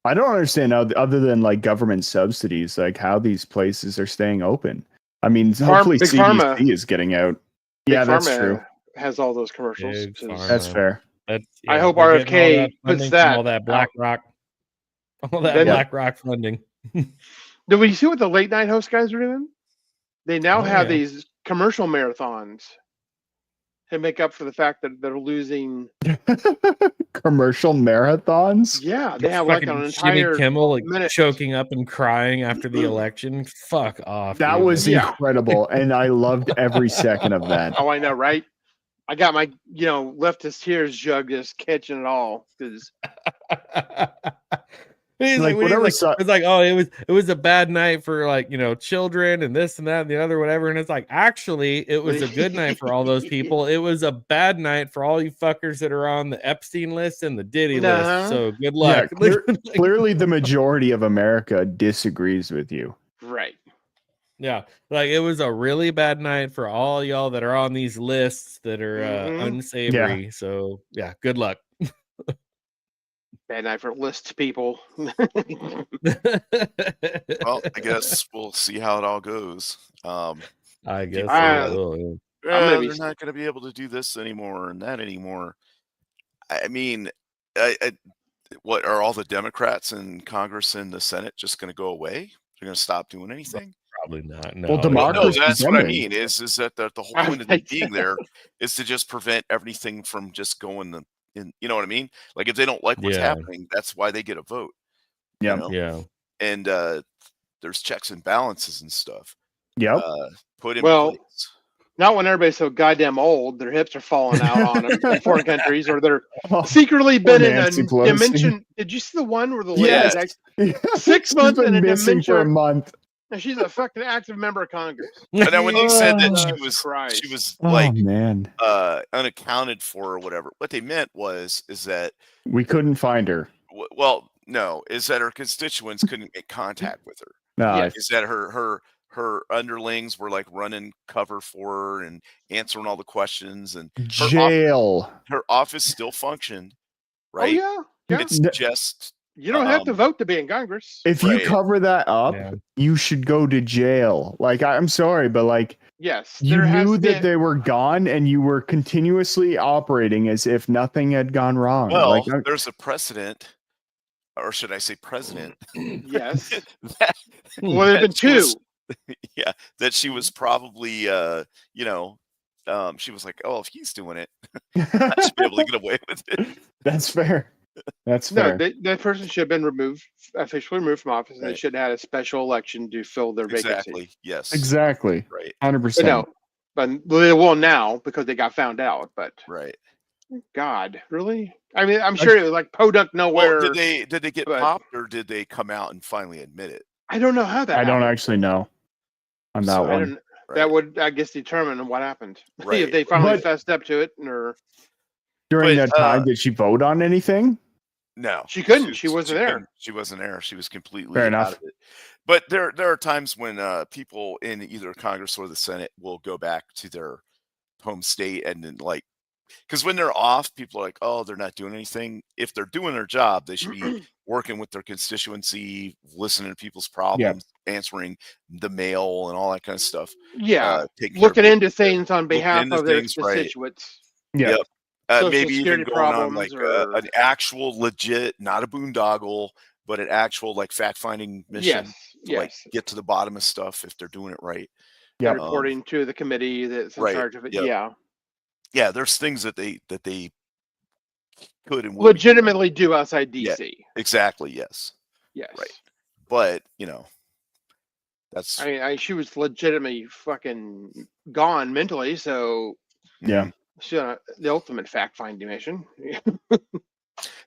[SPEAKER 4] I don't understand how, other than like government subsidies, like how these places are staying open. I mean, hopefully
[SPEAKER 5] Big
[SPEAKER 4] CDC
[SPEAKER 5] Pharma.
[SPEAKER 4] is getting out.
[SPEAKER 5] Big
[SPEAKER 4] Yeah, that's
[SPEAKER 5] Pharma
[SPEAKER 4] true.
[SPEAKER 5] has all those commercials.
[SPEAKER 3] Big
[SPEAKER 5] which is-
[SPEAKER 3] Pharma.
[SPEAKER 4] That's fair.
[SPEAKER 5] I hope
[SPEAKER 3] they're getting all
[SPEAKER 5] RFK
[SPEAKER 3] that
[SPEAKER 5] puts
[SPEAKER 3] funding from
[SPEAKER 5] that
[SPEAKER 3] all that
[SPEAKER 5] out.
[SPEAKER 3] BlackRock, all that
[SPEAKER 5] Then-
[SPEAKER 3] BlackRock funding.
[SPEAKER 5] Did we see what the late night host guys are doing? They now
[SPEAKER 3] Oh,
[SPEAKER 5] have
[SPEAKER 3] yeah.
[SPEAKER 5] these commercial marathons to make up for the fact that they're losing.
[SPEAKER 4] Commercial marathons.
[SPEAKER 5] Yeah, they have like
[SPEAKER 3] Fucking
[SPEAKER 5] an
[SPEAKER 3] Jimmy
[SPEAKER 5] entire
[SPEAKER 3] Kimmel like,
[SPEAKER 5] minute.
[SPEAKER 3] choking up and crying after the election. Fuck off.
[SPEAKER 4] That
[SPEAKER 3] dude.
[SPEAKER 4] was
[SPEAKER 5] Yeah.
[SPEAKER 4] incredible, and I loved every second of that.
[SPEAKER 5] Oh, I know, right? I got my, leftist tears jug just catching it all because
[SPEAKER 3] He's
[SPEAKER 4] Like,
[SPEAKER 3] when he's
[SPEAKER 4] whatever
[SPEAKER 3] like,
[SPEAKER 4] su-
[SPEAKER 3] it's like, oh, it was a bad night for like, children and this and that and the other, whatever. And it's like, actually, it was a good night for all those people. It was a bad night for all you fuckers that are on the Epstein list and the Diddy
[SPEAKER 5] Uh-huh.
[SPEAKER 3] list. So good
[SPEAKER 4] Yeah,
[SPEAKER 3] luck.
[SPEAKER 4] clearly the majority of America disagrees with you.
[SPEAKER 5] right.
[SPEAKER 3] Yeah, like it was a really bad night for all y'all that are on these lists that are
[SPEAKER 5] Mhm.
[SPEAKER 3] unsavory. So yeah, good luck.
[SPEAKER 5] Bad night for list people.
[SPEAKER 6] Well, I guess we'll see how it all goes.
[SPEAKER 3] I guess
[SPEAKER 5] I-
[SPEAKER 3] it will, yeah.
[SPEAKER 5] gonna be-
[SPEAKER 6] They're not going to be able to do this anymore and that anymore. I mean, what are all the Democrats in Congress and the Senate just going to go away? They're going to stop doing anything?
[SPEAKER 3] Probably not. No,
[SPEAKER 4] Well,
[SPEAKER 3] no.
[SPEAKER 4] democracy-
[SPEAKER 6] No, that's what I
[SPEAKER 4] ending.
[SPEAKER 6] mean. Is that the whole point of them being there is to just prevent everything from just going in. You know what I mean? Like if they don't like what's
[SPEAKER 3] Yeah.
[SPEAKER 6] happening, that's why they get a vote.
[SPEAKER 4] Yeah.
[SPEAKER 3] Yeah.
[SPEAKER 6] And there's checks and balances and stuff.
[SPEAKER 4] Yep.
[SPEAKER 6] Put in
[SPEAKER 5] Well,
[SPEAKER 6] place.
[SPEAKER 5] Not when everybody's so goddamn old, their hips are falling out on them in foreign countries, or they're
[SPEAKER 4] Oh,
[SPEAKER 5] secretly
[SPEAKER 4] poor
[SPEAKER 5] been in a
[SPEAKER 4] Nancy Pelosi.
[SPEAKER 5] dimension. Did you see the one where the lady
[SPEAKER 6] Yes.
[SPEAKER 5] is 6
[SPEAKER 4] She's
[SPEAKER 5] months in
[SPEAKER 4] been
[SPEAKER 5] a
[SPEAKER 4] missing for a
[SPEAKER 5] dimension,
[SPEAKER 4] month.
[SPEAKER 5] and she's a fucking active member of Congress?
[SPEAKER 6] But now when they said that
[SPEAKER 5] Jesus
[SPEAKER 6] she
[SPEAKER 5] Christ.
[SPEAKER 6] was
[SPEAKER 4] Oh
[SPEAKER 6] like
[SPEAKER 4] man,
[SPEAKER 6] unaccounted for or whatever, what they meant is that
[SPEAKER 4] we couldn't find her.
[SPEAKER 6] well, no, is that her constituents couldn't make contact with her.
[SPEAKER 4] No,
[SPEAKER 5] Yes.
[SPEAKER 6] Is that her underlings were like running cover for her and answering all the questions, and
[SPEAKER 4] jail.
[SPEAKER 6] her office still functioned, right?
[SPEAKER 5] Oh yeah.
[SPEAKER 6] It's
[SPEAKER 4] No.
[SPEAKER 6] just
[SPEAKER 5] You don't have to vote to be in Congress.
[SPEAKER 4] If you
[SPEAKER 6] Right.
[SPEAKER 4] cover that up,
[SPEAKER 3] Yeah.
[SPEAKER 4] you should go to jail. Like I'm sorry, but like
[SPEAKER 5] Yes,
[SPEAKER 4] you
[SPEAKER 5] there has
[SPEAKER 4] knew
[SPEAKER 5] to be
[SPEAKER 4] that they were gone, and you were continuously operating as if nothing had gone wrong.
[SPEAKER 6] well,
[SPEAKER 4] like
[SPEAKER 6] there's a precedent, or should I say president?
[SPEAKER 5] yes.
[SPEAKER 6] that,
[SPEAKER 5] Well, there've been
[SPEAKER 6] that she was-
[SPEAKER 5] two.
[SPEAKER 6] yeah, that she was probably, she was like, oh, if he's doing it, I should be able to get away with it.
[SPEAKER 4] that's fair. That's
[SPEAKER 5] No,
[SPEAKER 4] fair.
[SPEAKER 5] that person should have been officially removed from office, and they
[SPEAKER 6] Right.
[SPEAKER 5] should have had a special election to fill their vacancy.
[SPEAKER 6] Exactly. Yes.
[SPEAKER 4] Exactly.
[SPEAKER 6] Right.
[SPEAKER 4] 100%.
[SPEAKER 5] But no, but they will now because they got found out. But
[SPEAKER 6] Right.
[SPEAKER 5] God, really? I mean, I'm sure it was like Podunk nowhere.
[SPEAKER 6] Well, did they get
[SPEAKER 5] but-
[SPEAKER 6] popped, or did they come out and finally admit it?
[SPEAKER 5] I don't know how that.
[SPEAKER 4] I don't
[SPEAKER 5] happened.
[SPEAKER 4] actually know on that
[SPEAKER 6] So,
[SPEAKER 5] I
[SPEAKER 4] one.
[SPEAKER 5] don't.
[SPEAKER 6] Right.
[SPEAKER 5] That would, I guess, determine what happened.
[SPEAKER 6] Right.
[SPEAKER 5] If they finally
[SPEAKER 4] But-
[SPEAKER 5] fessed up to it, or
[SPEAKER 4] During
[SPEAKER 6] but,
[SPEAKER 4] that time, did she vote on anything?
[SPEAKER 6] No,
[SPEAKER 5] She couldn't. She wasn't there.
[SPEAKER 6] couldn't. She wasn't there. She was completely
[SPEAKER 4] Fair
[SPEAKER 6] out
[SPEAKER 4] enough.
[SPEAKER 6] of it. But there are times when people in either Congress or the Senate will go back to their home state and then because when they're off, people are like, oh, they're not doing anything. If they're doing their job, they should be working with their constituency, listening to people's problems, answering the mail and all that kind of stuff.
[SPEAKER 5] yeah,
[SPEAKER 6] Taking care of
[SPEAKER 5] looking
[SPEAKER 6] people.
[SPEAKER 5] into things on
[SPEAKER 6] Looking
[SPEAKER 5] behalf
[SPEAKER 6] into
[SPEAKER 5] of their
[SPEAKER 6] things, right.
[SPEAKER 5] constituents.
[SPEAKER 4] Yeah.
[SPEAKER 6] Yep.
[SPEAKER 5] Social
[SPEAKER 6] Maybe even
[SPEAKER 5] security
[SPEAKER 6] going on
[SPEAKER 5] problems
[SPEAKER 6] like
[SPEAKER 5] or-
[SPEAKER 6] an actual legit, not a boondoggle, but an actual like fact-finding mission
[SPEAKER 5] Yes,
[SPEAKER 6] to like
[SPEAKER 5] yes.
[SPEAKER 6] get to the bottom of stuff if they're doing it right.
[SPEAKER 4] Yeah.
[SPEAKER 5] Reporting to the committee that's in
[SPEAKER 6] right,
[SPEAKER 5] charge of it.
[SPEAKER 6] yep.
[SPEAKER 5] Yeah,
[SPEAKER 6] Yeah, there's things that they could and would
[SPEAKER 5] legitimately do outside
[SPEAKER 6] Yeah.
[SPEAKER 5] DC.
[SPEAKER 6] exactly, yes.
[SPEAKER 5] Yes.
[SPEAKER 6] Right. But that's
[SPEAKER 5] I mean, she was legitimately fucking gone mentally, so
[SPEAKER 4] Yeah.
[SPEAKER 5] she the ultimate fact-finding mission.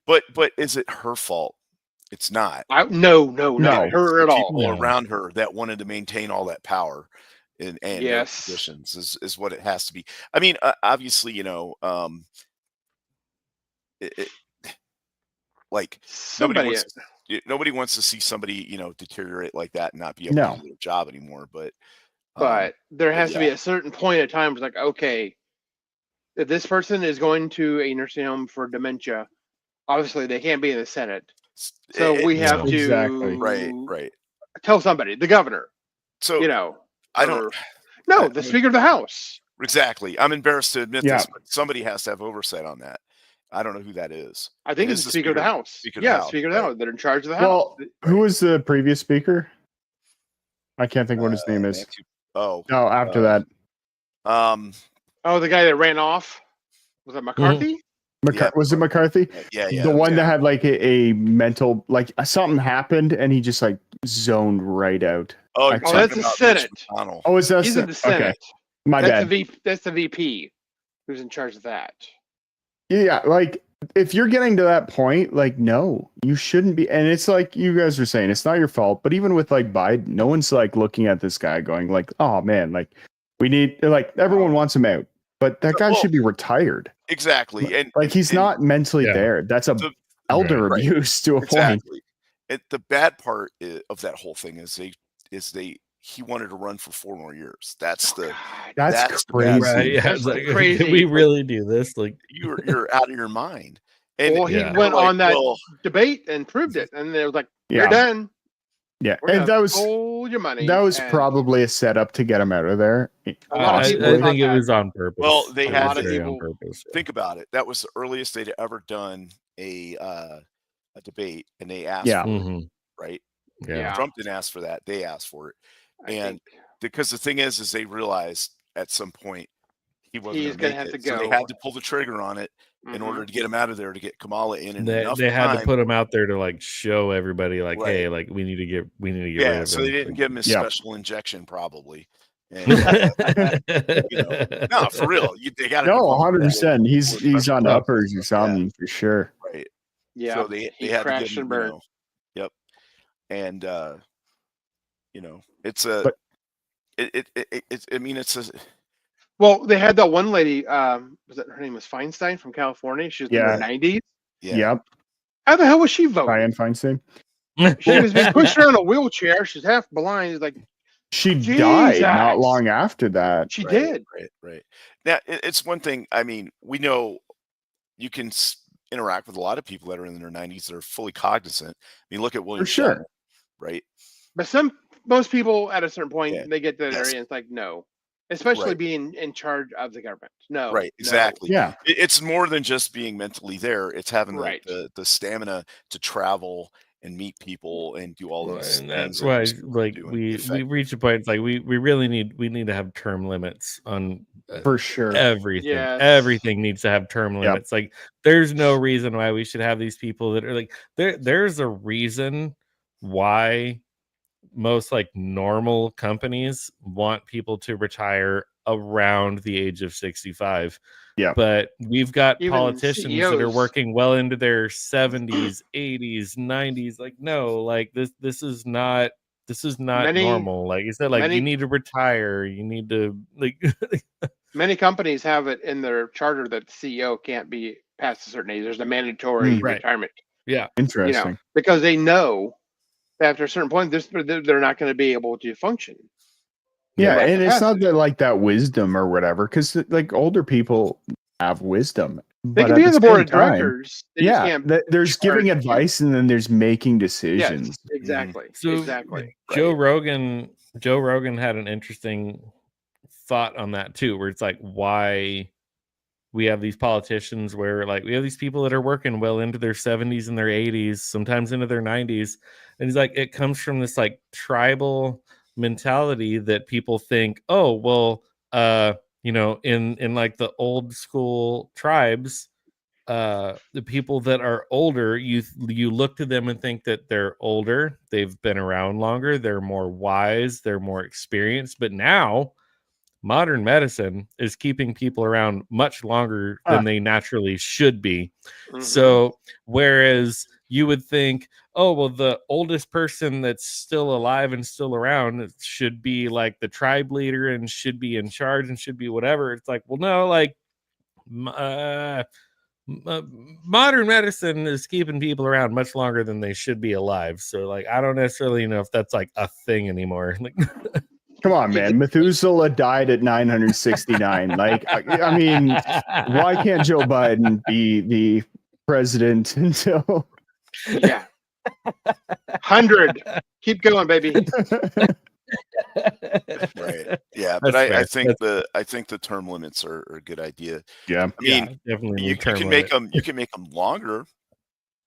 [SPEAKER 6] but is it her fault? It's not.
[SPEAKER 5] No,
[SPEAKER 4] No.
[SPEAKER 5] not her at all.
[SPEAKER 6] People
[SPEAKER 3] No.
[SPEAKER 6] around her that wanted to maintain all that power and their
[SPEAKER 5] Yes.
[SPEAKER 6] positions is what it has to be. I mean, obviously, it, like
[SPEAKER 5] Somebody,
[SPEAKER 6] nobody wants to see somebody deteriorate like that and not be able
[SPEAKER 4] No.
[SPEAKER 6] to do their job anymore. But
[SPEAKER 5] but there has to be
[SPEAKER 6] yeah.
[SPEAKER 5] a certain point of time. It's like, okay, if this person is going to a nursing home for dementia, obviously they can't be in the Senate. So we have to
[SPEAKER 4] Exactly.
[SPEAKER 6] right.
[SPEAKER 5] tell somebody, the governor,
[SPEAKER 6] So I don't.
[SPEAKER 5] No, the Speaker of the House.
[SPEAKER 6] Exactly. I'm embarrassed to admit
[SPEAKER 4] Yeah.
[SPEAKER 6] this, but somebody has to have oversight on that. I don't know who that is.
[SPEAKER 5] I think
[SPEAKER 6] It
[SPEAKER 5] it's
[SPEAKER 6] is
[SPEAKER 5] the Speaker of the House.
[SPEAKER 6] Speaker of the House,
[SPEAKER 5] Speaker of the
[SPEAKER 6] right.
[SPEAKER 5] House. They're in charge of the House.
[SPEAKER 4] Well, who was the previous speaker? I can't think what his name is.
[SPEAKER 6] Oh,
[SPEAKER 4] No, after that.
[SPEAKER 5] Oh, the guy that ran off. Was that McCarthy?
[SPEAKER 6] Yeah.
[SPEAKER 4] Was it McCarthy?
[SPEAKER 6] Yeah.
[SPEAKER 4] The one that had like a mental, like something happened and he just like zoned right out.
[SPEAKER 6] Oh,
[SPEAKER 4] I
[SPEAKER 6] you're
[SPEAKER 4] can't-
[SPEAKER 5] that's
[SPEAKER 6] talking
[SPEAKER 5] the
[SPEAKER 6] about
[SPEAKER 5] Senate.
[SPEAKER 6] Mitch McConnell.
[SPEAKER 4] Oh, is that
[SPEAKER 5] He's in the Senate.
[SPEAKER 4] Okay, my
[SPEAKER 5] That's
[SPEAKER 4] bad.
[SPEAKER 5] That's the VP who's in charge of that.
[SPEAKER 4] Yeah, like if you're getting to that point, like no, you shouldn't be. And it's like you guys are saying, it's not your fault. But even with like Biden, no one's like looking at this guy going like, oh man, like we need like everyone wants him out, but that guy should be retired.
[SPEAKER 6] Exactly. And
[SPEAKER 4] Like he's not mentally there. That's a elder
[SPEAKER 6] right.
[SPEAKER 4] abuse to a point.
[SPEAKER 6] Exactly. The bad part of that whole thing is he wanted to run for 4 more years. That's the
[SPEAKER 4] That's
[SPEAKER 6] the bad
[SPEAKER 4] crazy.
[SPEAKER 6] part.
[SPEAKER 3] Right? Yeah,
[SPEAKER 5] That's
[SPEAKER 3] it's like,
[SPEAKER 5] crazy.
[SPEAKER 3] Can we really do this? Like,
[SPEAKER 6] You're out of your mind. And
[SPEAKER 5] Well, he
[SPEAKER 3] Yeah.
[SPEAKER 5] went
[SPEAKER 6] like,
[SPEAKER 5] on that
[SPEAKER 6] well,
[SPEAKER 5] debate and proved it, and they was like,
[SPEAKER 4] Yeah.
[SPEAKER 5] "You're done.
[SPEAKER 4] Yeah,
[SPEAKER 5] We're
[SPEAKER 4] and
[SPEAKER 5] gonna
[SPEAKER 4] that was
[SPEAKER 5] hold your money."
[SPEAKER 4] that probably a setup to get him out of there.
[SPEAKER 5] A lot of
[SPEAKER 3] I
[SPEAKER 5] people
[SPEAKER 3] think
[SPEAKER 5] thought
[SPEAKER 3] it
[SPEAKER 5] that.
[SPEAKER 3] was on purpose.
[SPEAKER 6] Well, they
[SPEAKER 3] It
[SPEAKER 6] had
[SPEAKER 3] was
[SPEAKER 6] to-
[SPEAKER 3] very
[SPEAKER 5] people-
[SPEAKER 3] on purpose.
[SPEAKER 6] think about it. That was the earliest they'd ever done a debate, and they asked
[SPEAKER 4] Yeah.
[SPEAKER 6] for it,
[SPEAKER 3] Mhm.
[SPEAKER 6] right?
[SPEAKER 5] Yeah.
[SPEAKER 6] Trump didn't ask for that. They asked for it.
[SPEAKER 5] I
[SPEAKER 6] And
[SPEAKER 5] think
[SPEAKER 6] because the thing is they realized at some point he wasn't
[SPEAKER 5] He's
[SPEAKER 6] going
[SPEAKER 5] gonna
[SPEAKER 6] to
[SPEAKER 5] have
[SPEAKER 6] make
[SPEAKER 5] to
[SPEAKER 6] it. So they
[SPEAKER 5] go.
[SPEAKER 6] had to pull the trigger on it in
[SPEAKER 5] Mhm.
[SPEAKER 6] order to get him out of there, to get Kamala in and
[SPEAKER 3] They
[SPEAKER 6] enough
[SPEAKER 3] had to
[SPEAKER 6] time.
[SPEAKER 3] put him out there to like show everybody like,
[SPEAKER 6] Right.
[SPEAKER 3] hey, like we need to get rid
[SPEAKER 6] Yeah,
[SPEAKER 3] of
[SPEAKER 6] so
[SPEAKER 3] him.
[SPEAKER 6] they didn't give him his
[SPEAKER 4] Yeah.
[SPEAKER 6] special injection, probably. And no, for real, they got to
[SPEAKER 4] No, 100%. He's on
[SPEAKER 6] Yeah.
[SPEAKER 4] uppers or something for sure.
[SPEAKER 6] right.
[SPEAKER 5] Yeah,
[SPEAKER 6] So they
[SPEAKER 5] he
[SPEAKER 6] had to
[SPEAKER 5] crashed
[SPEAKER 6] give him,
[SPEAKER 5] and burned.
[SPEAKER 6] Yep. And it's a
[SPEAKER 4] But-
[SPEAKER 6] I mean, it's a
[SPEAKER 5] Well, they had that one lady. Was it her name was Feinstein from California? She was in
[SPEAKER 4] Yeah.
[SPEAKER 5] her 90s.
[SPEAKER 6] yeah.
[SPEAKER 4] Yep,
[SPEAKER 5] How the hell was she voting?
[SPEAKER 4] Dianne Feinstein.
[SPEAKER 5] She was being pushed around a wheelchair. She's half blind. It's like
[SPEAKER 4] She died not
[SPEAKER 5] Jesus.
[SPEAKER 4] long after that.
[SPEAKER 5] she
[SPEAKER 6] Right,
[SPEAKER 5] did.
[SPEAKER 6] Right. Now, it's one thing. I mean, we know you can interact with a lot of people that are in their 90s that are fully cognizant. I mean, look at William
[SPEAKER 4] For sure.
[SPEAKER 6] Shatner, right?
[SPEAKER 5] But most people at a certain point
[SPEAKER 6] Yeah.
[SPEAKER 5] they get to that
[SPEAKER 6] Yes.
[SPEAKER 5] area and it's like no, especially
[SPEAKER 6] Right.
[SPEAKER 5] being in charge of the government. No,
[SPEAKER 6] Right,
[SPEAKER 5] no.
[SPEAKER 6] exactly.
[SPEAKER 4] Yeah,
[SPEAKER 6] It's more than just being mentally there. It's having
[SPEAKER 5] Right.
[SPEAKER 6] the stamina to travel and meet people and do all these
[SPEAKER 3] And
[SPEAKER 6] things.
[SPEAKER 3] that's
[SPEAKER 6] that
[SPEAKER 3] why
[SPEAKER 6] most people
[SPEAKER 3] like
[SPEAKER 6] do and
[SPEAKER 3] we
[SPEAKER 6] be effective.
[SPEAKER 3] reach a point. It's like we really need to have term limits on
[SPEAKER 4] for sure.
[SPEAKER 3] everything.
[SPEAKER 5] Yes.
[SPEAKER 3] Everything needs to have term
[SPEAKER 4] Yep.
[SPEAKER 3] limits. Like there's no reason why we should have these people that are like there's a reason why most like normal companies want people to retire around the age of 65.
[SPEAKER 4] Yeah.
[SPEAKER 3] But we've got
[SPEAKER 5] Even
[SPEAKER 3] politicians that are
[SPEAKER 5] CEOs.
[SPEAKER 3] working well into their 70s, 80s, 90s. Like, no, like this is not
[SPEAKER 5] Many-
[SPEAKER 3] normal. Like you said, like
[SPEAKER 5] many-
[SPEAKER 3] you need to retire. You need to like
[SPEAKER 5] Many companies have it in their charter that the CEO can't be past a certain age. There's a mandatory
[SPEAKER 3] Right.
[SPEAKER 5] retirement.
[SPEAKER 4] Interesting.
[SPEAKER 5] Because they know that after a certain point, they're not going to be able to function.
[SPEAKER 4] Yeah,
[SPEAKER 5] Right.
[SPEAKER 4] and it's not
[SPEAKER 5] Capacity.
[SPEAKER 4] that like that wisdom or whatever, because like older people have wisdom.
[SPEAKER 5] They
[SPEAKER 4] but
[SPEAKER 5] can
[SPEAKER 4] at
[SPEAKER 5] be on the board
[SPEAKER 4] same
[SPEAKER 5] of
[SPEAKER 4] time,
[SPEAKER 5] directors. They just
[SPEAKER 4] Yeah,
[SPEAKER 5] can't.
[SPEAKER 4] there's giving
[SPEAKER 5] charge.
[SPEAKER 4] advice and then there's making
[SPEAKER 5] Yes,
[SPEAKER 4] decisions.
[SPEAKER 5] exactly.
[SPEAKER 3] So
[SPEAKER 5] exactly.
[SPEAKER 3] Joe Rogan had an interesting thought on that too, where it's like why we have these politicians where like we have these people that are working well into their 70s and their 80s, sometimes into their 90s. And he's like, it comes from this like tribal mentality that people think, oh, well, in like the old school tribes, the people that are older, you look to them and think that they're older, they've been around longer, they're more wise, they're more experienced. But now modern medicine is keeping people around much longer than they naturally should be.
[SPEAKER 5] Mhm.
[SPEAKER 3] So whereas you would think, oh, well, the oldest person that's still alive and still around should be like the tribe leader and should be in charge and should be whatever. It's like, well, no, like modern medicine is keeping people around much longer than they should be alive. So like, I don't necessarily know if that's like a thing anymore. Like,
[SPEAKER 4] Come on, man. Methuselah died at 969. Like, I mean, why can't Joe Biden be the president until?
[SPEAKER 5] Yeah. 100. Keep going, baby.
[SPEAKER 6] Right. Yeah, but I think the term limits are a good idea.
[SPEAKER 4] Yeah.
[SPEAKER 6] I mean,
[SPEAKER 3] definitely
[SPEAKER 6] you can make them longer.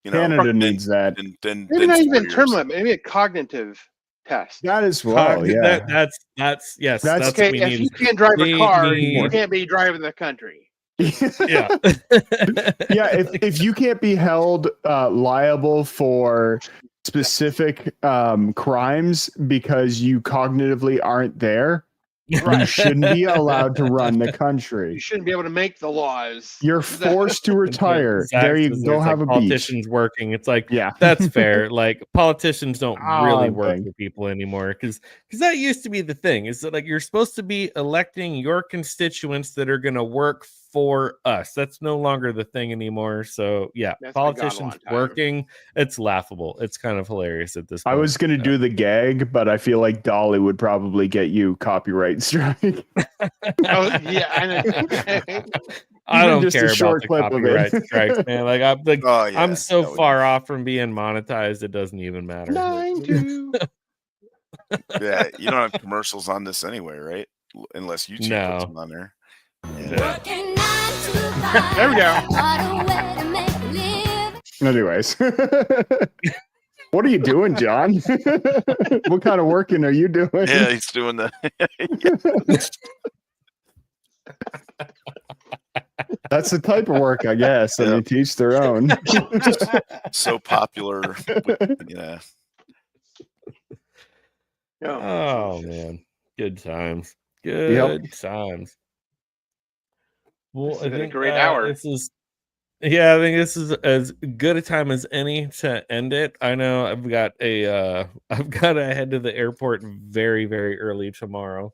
[SPEAKER 6] You know,
[SPEAKER 4] Canada needs that.
[SPEAKER 5] Maybe not even term limit. Maybe a cognitive test.
[SPEAKER 4] That as well. Yeah.
[SPEAKER 3] That's yes.
[SPEAKER 4] That's
[SPEAKER 3] That's
[SPEAKER 5] Okay,
[SPEAKER 3] what we
[SPEAKER 5] if
[SPEAKER 3] need.
[SPEAKER 5] you can't drive a car,
[SPEAKER 3] need-
[SPEAKER 5] you can't be driving the country.
[SPEAKER 3] Yeah.
[SPEAKER 4] Yeah. If you can't be held liable for specific crimes because you cognitively aren't there, you shouldn't be allowed to run the
[SPEAKER 5] You
[SPEAKER 4] country.
[SPEAKER 5] shouldn't be able to make the laws.
[SPEAKER 4] You're forced to retire.
[SPEAKER 3] Exactly.
[SPEAKER 4] There you
[SPEAKER 3] There's
[SPEAKER 4] go.
[SPEAKER 3] like
[SPEAKER 4] Have a beach.
[SPEAKER 3] politicians working. It's like,
[SPEAKER 4] Yeah.
[SPEAKER 3] that's fair. Like politicians don't really work
[SPEAKER 4] thing.
[SPEAKER 3] for people anymore because that used to be the thing. Is that like you're supposed to be electing your constituents that are going to work for us. That's no longer the thing anymore. So yeah,
[SPEAKER 5] That's been gone a long
[SPEAKER 3] politicians
[SPEAKER 5] time.
[SPEAKER 3] working. It's laughable. It's kind of hilarious at this point.
[SPEAKER 4] I was going to do the gag, but I feel like Dolly would probably get you copyright strike.
[SPEAKER 5] Oh, yeah, I
[SPEAKER 3] I don't
[SPEAKER 4] just a
[SPEAKER 3] care about
[SPEAKER 4] short
[SPEAKER 3] the
[SPEAKER 4] clip of it.
[SPEAKER 3] copyright strikes, man. Like
[SPEAKER 6] Oh, yeah,
[SPEAKER 3] I'm so
[SPEAKER 6] that would
[SPEAKER 3] far off from being monetized, it doesn't even matter.
[SPEAKER 5] know. 9-2.
[SPEAKER 6] Yeah, you don't have commercials on this anyway, right? Unless YouTube
[SPEAKER 3] No.
[SPEAKER 6] puts them on there.
[SPEAKER 3] Yeah.
[SPEAKER 5] There we go.
[SPEAKER 4] Anyways. What are you doing, John? What kind of working are you doing?
[SPEAKER 6] Yeah, he's doing the.
[SPEAKER 4] That's the type of work, I guess. I
[SPEAKER 6] Yeah.
[SPEAKER 4] mean, teach their own.
[SPEAKER 6] So popular. Yeah.
[SPEAKER 3] Oh man, good times. Good times. Well,
[SPEAKER 5] This has
[SPEAKER 3] I
[SPEAKER 5] been a
[SPEAKER 3] think
[SPEAKER 5] great hour.
[SPEAKER 3] This is. Yeah, I think this is as good a time as any to end it. I know I've got to head to the airport very, very early tomorrow.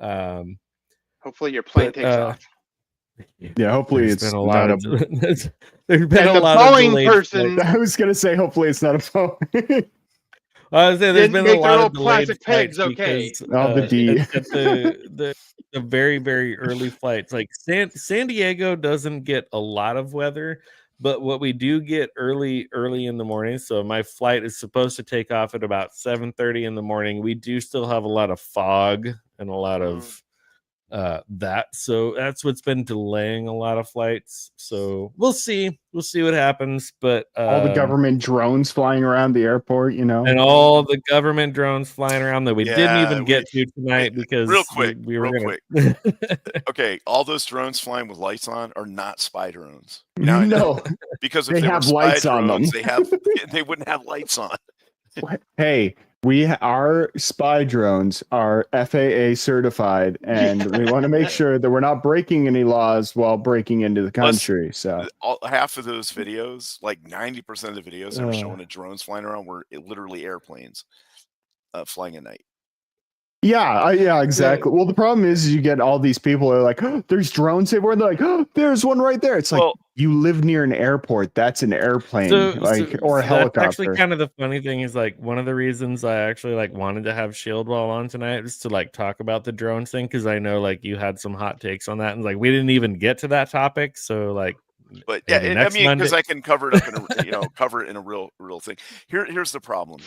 [SPEAKER 5] Hopefully your plane
[SPEAKER 3] But,
[SPEAKER 5] takes off.
[SPEAKER 4] Yeah, hopefully
[SPEAKER 3] there's
[SPEAKER 4] it's
[SPEAKER 3] been a
[SPEAKER 4] not
[SPEAKER 3] lot of there's been
[SPEAKER 5] And
[SPEAKER 3] a
[SPEAKER 5] the
[SPEAKER 3] lot of
[SPEAKER 5] Boeing
[SPEAKER 3] delayed
[SPEAKER 5] person
[SPEAKER 3] flights.
[SPEAKER 4] I was gonna say, hopefully it's not a phone.
[SPEAKER 3] I was saying there's
[SPEAKER 5] Didn't
[SPEAKER 3] been a
[SPEAKER 5] make their
[SPEAKER 3] lot
[SPEAKER 5] little
[SPEAKER 3] of delayed
[SPEAKER 5] plastic
[SPEAKER 3] flights
[SPEAKER 5] pegs okay.
[SPEAKER 3] because
[SPEAKER 4] Oh, the D.
[SPEAKER 3] at the very, very early flights. Like San Diego doesn't get a lot of weather, but what we do get early in the morning. So my flight is supposed to take off at about 7:30 in the morning. We do still have a lot of fog and a lot of that. So that's what's been delaying a lot of flights. So we'll see what happens. But
[SPEAKER 4] All the government drones flying around the airport, you know.
[SPEAKER 3] and all the government drones flying around that we didn't
[SPEAKER 6] Yeah,
[SPEAKER 3] even get to tonight because
[SPEAKER 6] real quick,
[SPEAKER 3] we were
[SPEAKER 6] real
[SPEAKER 3] gonna...
[SPEAKER 6] Okay, all those drones flying with lights on are not spy drones.
[SPEAKER 4] No,
[SPEAKER 6] Because if
[SPEAKER 4] They
[SPEAKER 6] they
[SPEAKER 4] have
[SPEAKER 6] were spy
[SPEAKER 4] lights on them.
[SPEAKER 6] drones, they wouldn't have lights on.
[SPEAKER 4] hey, our spy drones are FAA certified, and we want to make sure that we're not breaking any laws while breaking into the country. So
[SPEAKER 6] Half of those videos, like 90% of the videos that were showing the drones flying around, were literally airplanes flying at night.
[SPEAKER 4] yeah, exactly. Well, the problem is you get all these people that are like, oh, there's drones everywhere. They're like, oh, there's one right there. It's like, you live near an airport. That's an airplane, or a helicopter.
[SPEAKER 3] That's actually kind of the funny thing is like one of the reasons I actually like wanted to have Shield Wall on tonight is to like talk about the drones thing because I know like you had some hot takes on that and like we didn't even get to that topic. So like,
[SPEAKER 6] but yeah, I mean, because I can cover it up in a cover it in a real thing. Here's the problem.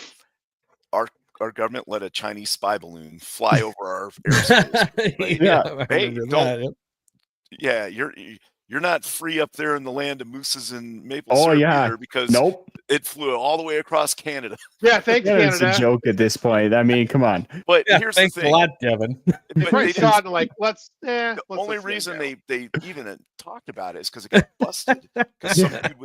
[SPEAKER 6] Our government let a Chinese spy balloon fly over our airspace. Right?
[SPEAKER 4] Yeah.
[SPEAKER 6] Hey, yeah, you're not free up there in the land of mooses and maple
[SPEAKER 4] Oh
[SPEAKER 6] syrup
[SPEAKER 4] yeah,
[SPEAKER 6] either because it flew all the way across Canada.
[SPEAKER 5] Yeah, thanks,
[SPEAKER 4] yeah,
[SPEAKER 5] Canada.
[SPEAKER 4] it's a joke at this point. I mean, come on.
[SPEAKER 6] But
[SPEAKER 3] yeah,
[SPEAKER 6] here's
[SPEAKER 3] thanks
[SPEAKER 6] the thing.
[SPEAKER 3] a lot, Devon.
[SPEAKER 5] They probably saw it and like, the
[SPEAKER 6] only reason they even talked about it is because it got busted. Because some dude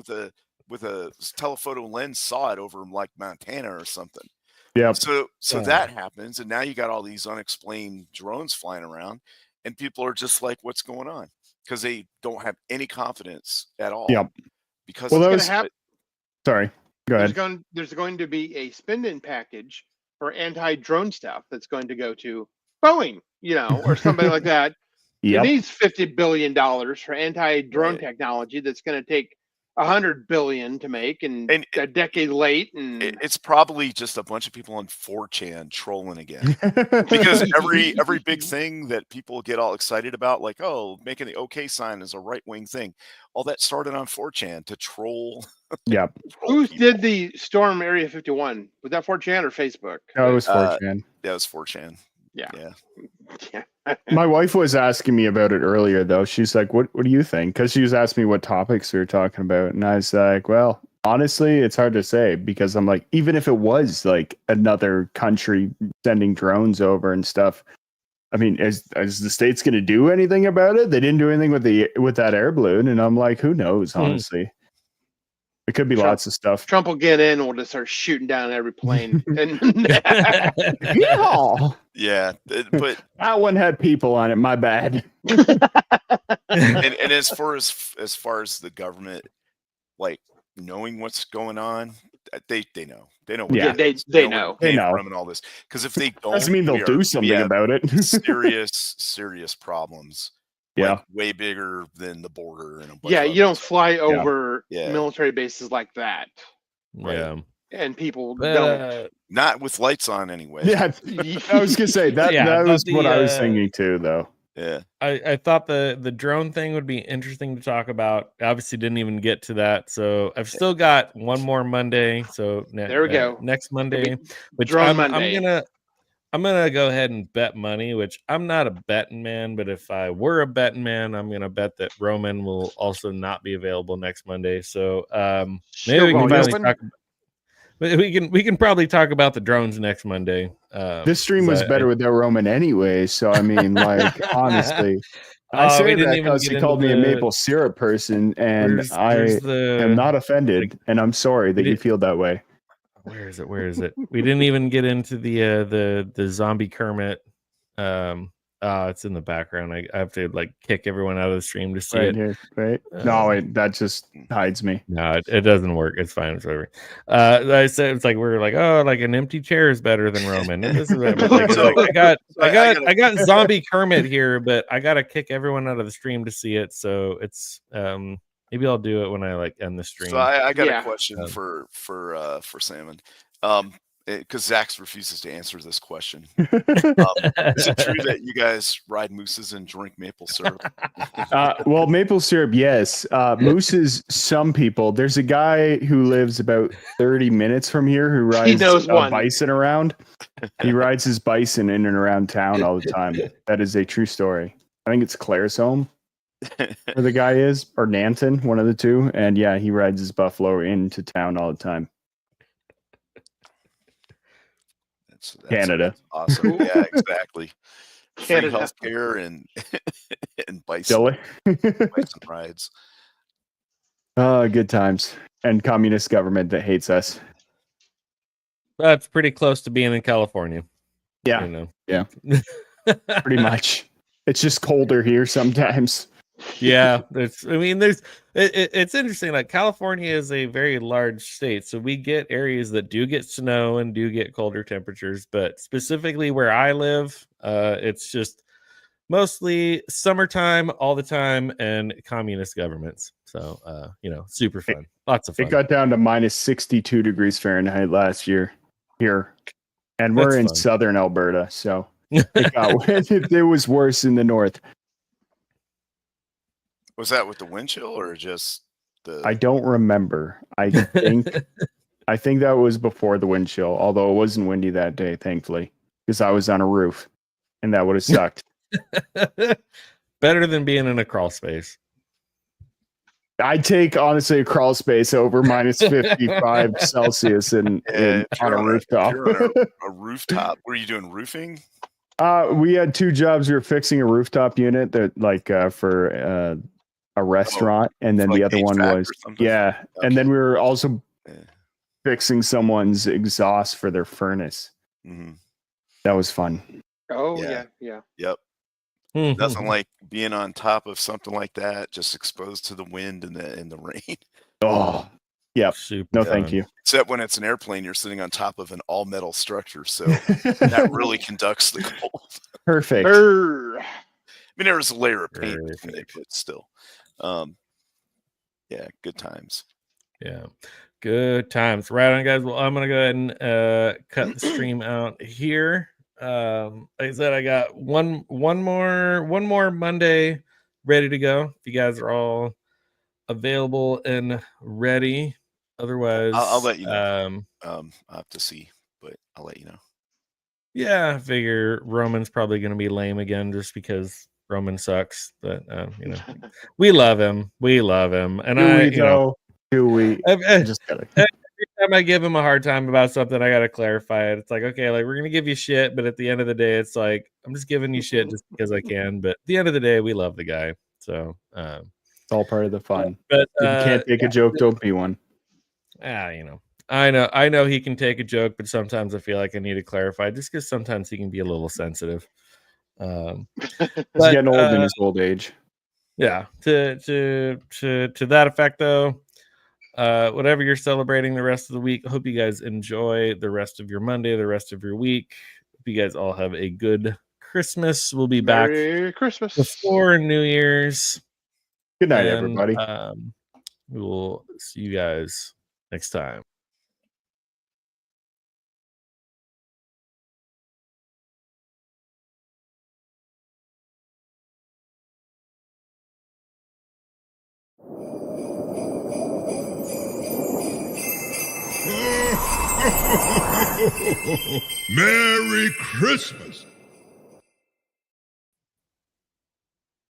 [SPEAKER 6] with a telephoto lens saw it over like Montana or something.
[SPEAKER 4] Yeah.
[SPEAKER 6] So that happens, and now you got all these unexplained drones flying around, and people are just like, "What's going on?" Because they don't have any confidence at all.
[SPEAKER 4] Yep.
[SPEAKER 6] Because
[SPEAKER 4] Well,
[SPEAKER 6] of
[SPEAKER 4] that was, sorry. Go ahead.
[SPEAKER 5] There's going to be a spend-in package for anti-drone stuff that's going to go to Boeing, or somebody like that.
[SPEAKER 4] Yep.
[SPEAKER 5] It needs $50 billion for anti-drone
[SPEAKER 6] Right.
[SPEAKER 5] technology that's going to take $100 billion to make and a decade late. And
[SPEAKER 6] It's probably just a bunch of people on 4chan trolling again. Because every big thing that people get all excited about, like, oh, making the OK sign is a right-wing thing, all that started on 4chan to troll.
[SPEAKER 4] Yep.
[SPEAKER 5] Who did the storm Area 51? Was that 4chan or Facebook?
[SPEAKER 4] No, it was 4chan.
[SPEAKER 6] That was 4chan.
[SPEAKER 5] Yeah.
[SPEAKER 6] Yeah.
[SPEAKER 4] My wife was asking me about it earlier, though. She's like, "What do you think?" Because she was asking me what topics we were talking about, and I was like, "Well, honestly, it's hard to say because I'm like, even if it was like another country sending drones over and stuff, I mean, is the states going to do anything about it? They didn't do anything with that air balloon, and I'm like, who knows? Honestly, it could be lots of stuff.
[SPEAKER 5] Trump will get in. We'll just start shooting down every plane.
[SPEAKER 6] Yeah, but
[SPEAKER 4] that one had people on it. My bad.
[SPEAKER 6] and as far as the government, like knowing what's going on, they know. They know.
[SPEAKER 4] Yeah,
[SPEAKER 5] they know.
[SPEAKER 4] They know.
[SPEAKER 6] And all this, because if they don't,
[SPEAKER 4] Doesn't mean they'll do something about it.
[SPEAKER 6] serious problems.
[SPEAKER 4] Yeah,
[SPEAKER 6] like, way bigger than the border. And
[SPEAKER 5] you don't fly over
[SPEAKER 6] Yeah.
[SPEAKER 5] military bases like that.
[SPEAKER 3] Yeah.
[SPEAKER 5] And people don't.
[SPEAKER 6] Not with lights on anyway.
[SPEAKER 4] Yeah, I was gonna say that. That was what I was thinking too, though.
[SPEAKER 6] Yeah,
[SPEAKER 3] I thought the drone thing would be interesting to talk about. Obviously, didn't even get to that. So I've still got one more Monday. So
[SPEAKER 5] there we go.
[SPEAKER 3] Next Monday, which
[SPEAKER 5] Drone Monday.
[SPEAKER 3] I'm gonna go ahead and bet money, which I'm not a betting man, but if I were a betting man, I'm gonna bet that Roman will also not be available next Monday. So maybe we can finally talk. We can probably talk about the drones next Monday.
[SPEAKER 4] This stream was better without Roman anyway, so I mean, like, honestly, I say that because he called me a maple syrup person, and I am not offended, and I'm sorry that you feel that way.
[SPEAKER 3] Where is it? We didn't even get into the zombie Kermit. It's in the background. I have to like kick everyone out of the stream to see it.
[SPEAKER 4] Here, right? No, wait, that just hides me.
[SPEAKER 3] No, it doesn't work. It's fine. It's over. I said it's like we're like, oh, like an empty chair is better than Roman. And this is I got zombie Kermit here, but I gotta kick everyone out of the stream to see it. So it's maybe I'll do it when I like end the stream.
[SPEAKER 6] So I got a question for Salmon. Because Zach refuses to answer this question. Is it true that you guys ride mooses and drink maple syrup?
[SPEAKER 4] Well, maple syrup, yes. Mooses, some people. There's a guy who lives about 30 minutes from here who rides a bison around. He rides his bison in and around town all the time. That is a true story. I think it's Claresholm where the guy is, or Nanton, one of the two. And yeah, he rides his buffalo into town all the time.
[SPEAKER 6] That's
[SPEAKER 4] Canada.
[SPEAKER 6] Awesome. Yeah, exactly. Free healthcare and bison rides.
[SPEAKER 4] Good times. And communist government that hates us.
[SPEAKER 3] That's pretty close to being in California.
[SPEAKER 4] Yeah. Yeah. Pretty much. It's just colder here sometimes.
[SPEAKER 3] Yeah, it's interesting. Like California is a very large state, so we get areas that do get snow and do get colder temperatures. But specifically where I live, it's just mostly summertime all the time and communist governments. So super fun, lots of fun.
[SPEAKER 4] It got down to minus 62 degrees Fahrenheit last year here, and we're in southern Alberta, so it was worse in the north.
[SPEAKER 6] Was that with the wind chill or just the?
[SPEAKER 4] I don't remember. I think that was before the wind chill, although it wasn't windy that day, thankfully, because I was on a roof, and that would have sucked.
[SPEAKER 3] Better than being in a crawl space.
[SPEAKER 4] I'd take, honestly, a crawl space over minus 55 Celsius on a rooftop.
[SPEAKER 6] A rooftop. Were you doing roofing?
[SPEAKER 4] We had two jobs. We were fixing a rooftop unit that, for a restaurant, and then the other one was okay. And then we were also fixing someone's exhaust for their furnace.
[SPEAKER 6] Mm-hmm.
[SPEAKER 4] That was fun.
[SPEAKER 6] Yep. Nothing like being on top of something like that, just exposed to the wind and the rain.
[SPEAKER 4] Oh, Yep.
[SPEAKER 3] Super
[SPEAKER 4] No,
[SPEAKER 3] done.
[SPEAKER 4] thank you.
[SPEAKER 6] Except when it's an airplane, you're sitting on top of an all metal structure, so that really conducts the cold.
[SPEAKER 4] Perfect.
[SPEAKER 5] Brr.
[SPEAKER 6] I mean, there was a layer of paint between it,
[SPEAKER 3] Perfect.
[SPEAKER 6] but still, yeah, good times.
[SPEAKER 3] Yeah. Good times. Right on, guys. Well, I'm gonna go ahead and cut the stream out here. Like I said, I got one more Monday ready to go. If you guys are all available and ready. Otherwise,
[SPEAKER 6] I'll let you know. I'll have to see, but I'll let you know.
[SPEAKER 3] Yeah, I figure Roman's probably gonna be lame again just because Roman sucks. But we love him. We love him. And
[SPEAKER 4] Do we? Just gotta.
[SPEAKER 3] every time I give him a hard time about something, I gotta clarify it. It's like, okay, like we're gonna give you shit, but at the end of the day, it's like I'm just giving you shit just because I can. But at the end of the day, we love the guy. So
[SPEAKER 4] It's all part of the fun.
[SPEAKER 3] but
[SPEAKER 4] If you can't take a joke, don't be one.
[SPEAKER 3] I know he can take a joke, but sometimes I feel like I need to clarify just because sometimes he can be a little sensitive.
[SPEAKER 4] He's getting old in his old age.
[SPEAKER 3] Yeah. To that effect, though, whatever you're celebrating the rest of the week, I hope you guys enjoy the rest of your Monday, the rest of your week. Hope you guys all have a good Christmas. We'll be
[SPEAKER 5] Merry
[SPEAKER 3] back
[SPEAKER 5] Christmas.
[SPEAKER 3] before New Year's.
[SPEAKER 4] Good night,
[SPEAKER 3] And,
[SPEAKER 4] everybody.
[SPEAKER 3] We will see you guys next time.
[SPEAKER 2] Merry Christmas.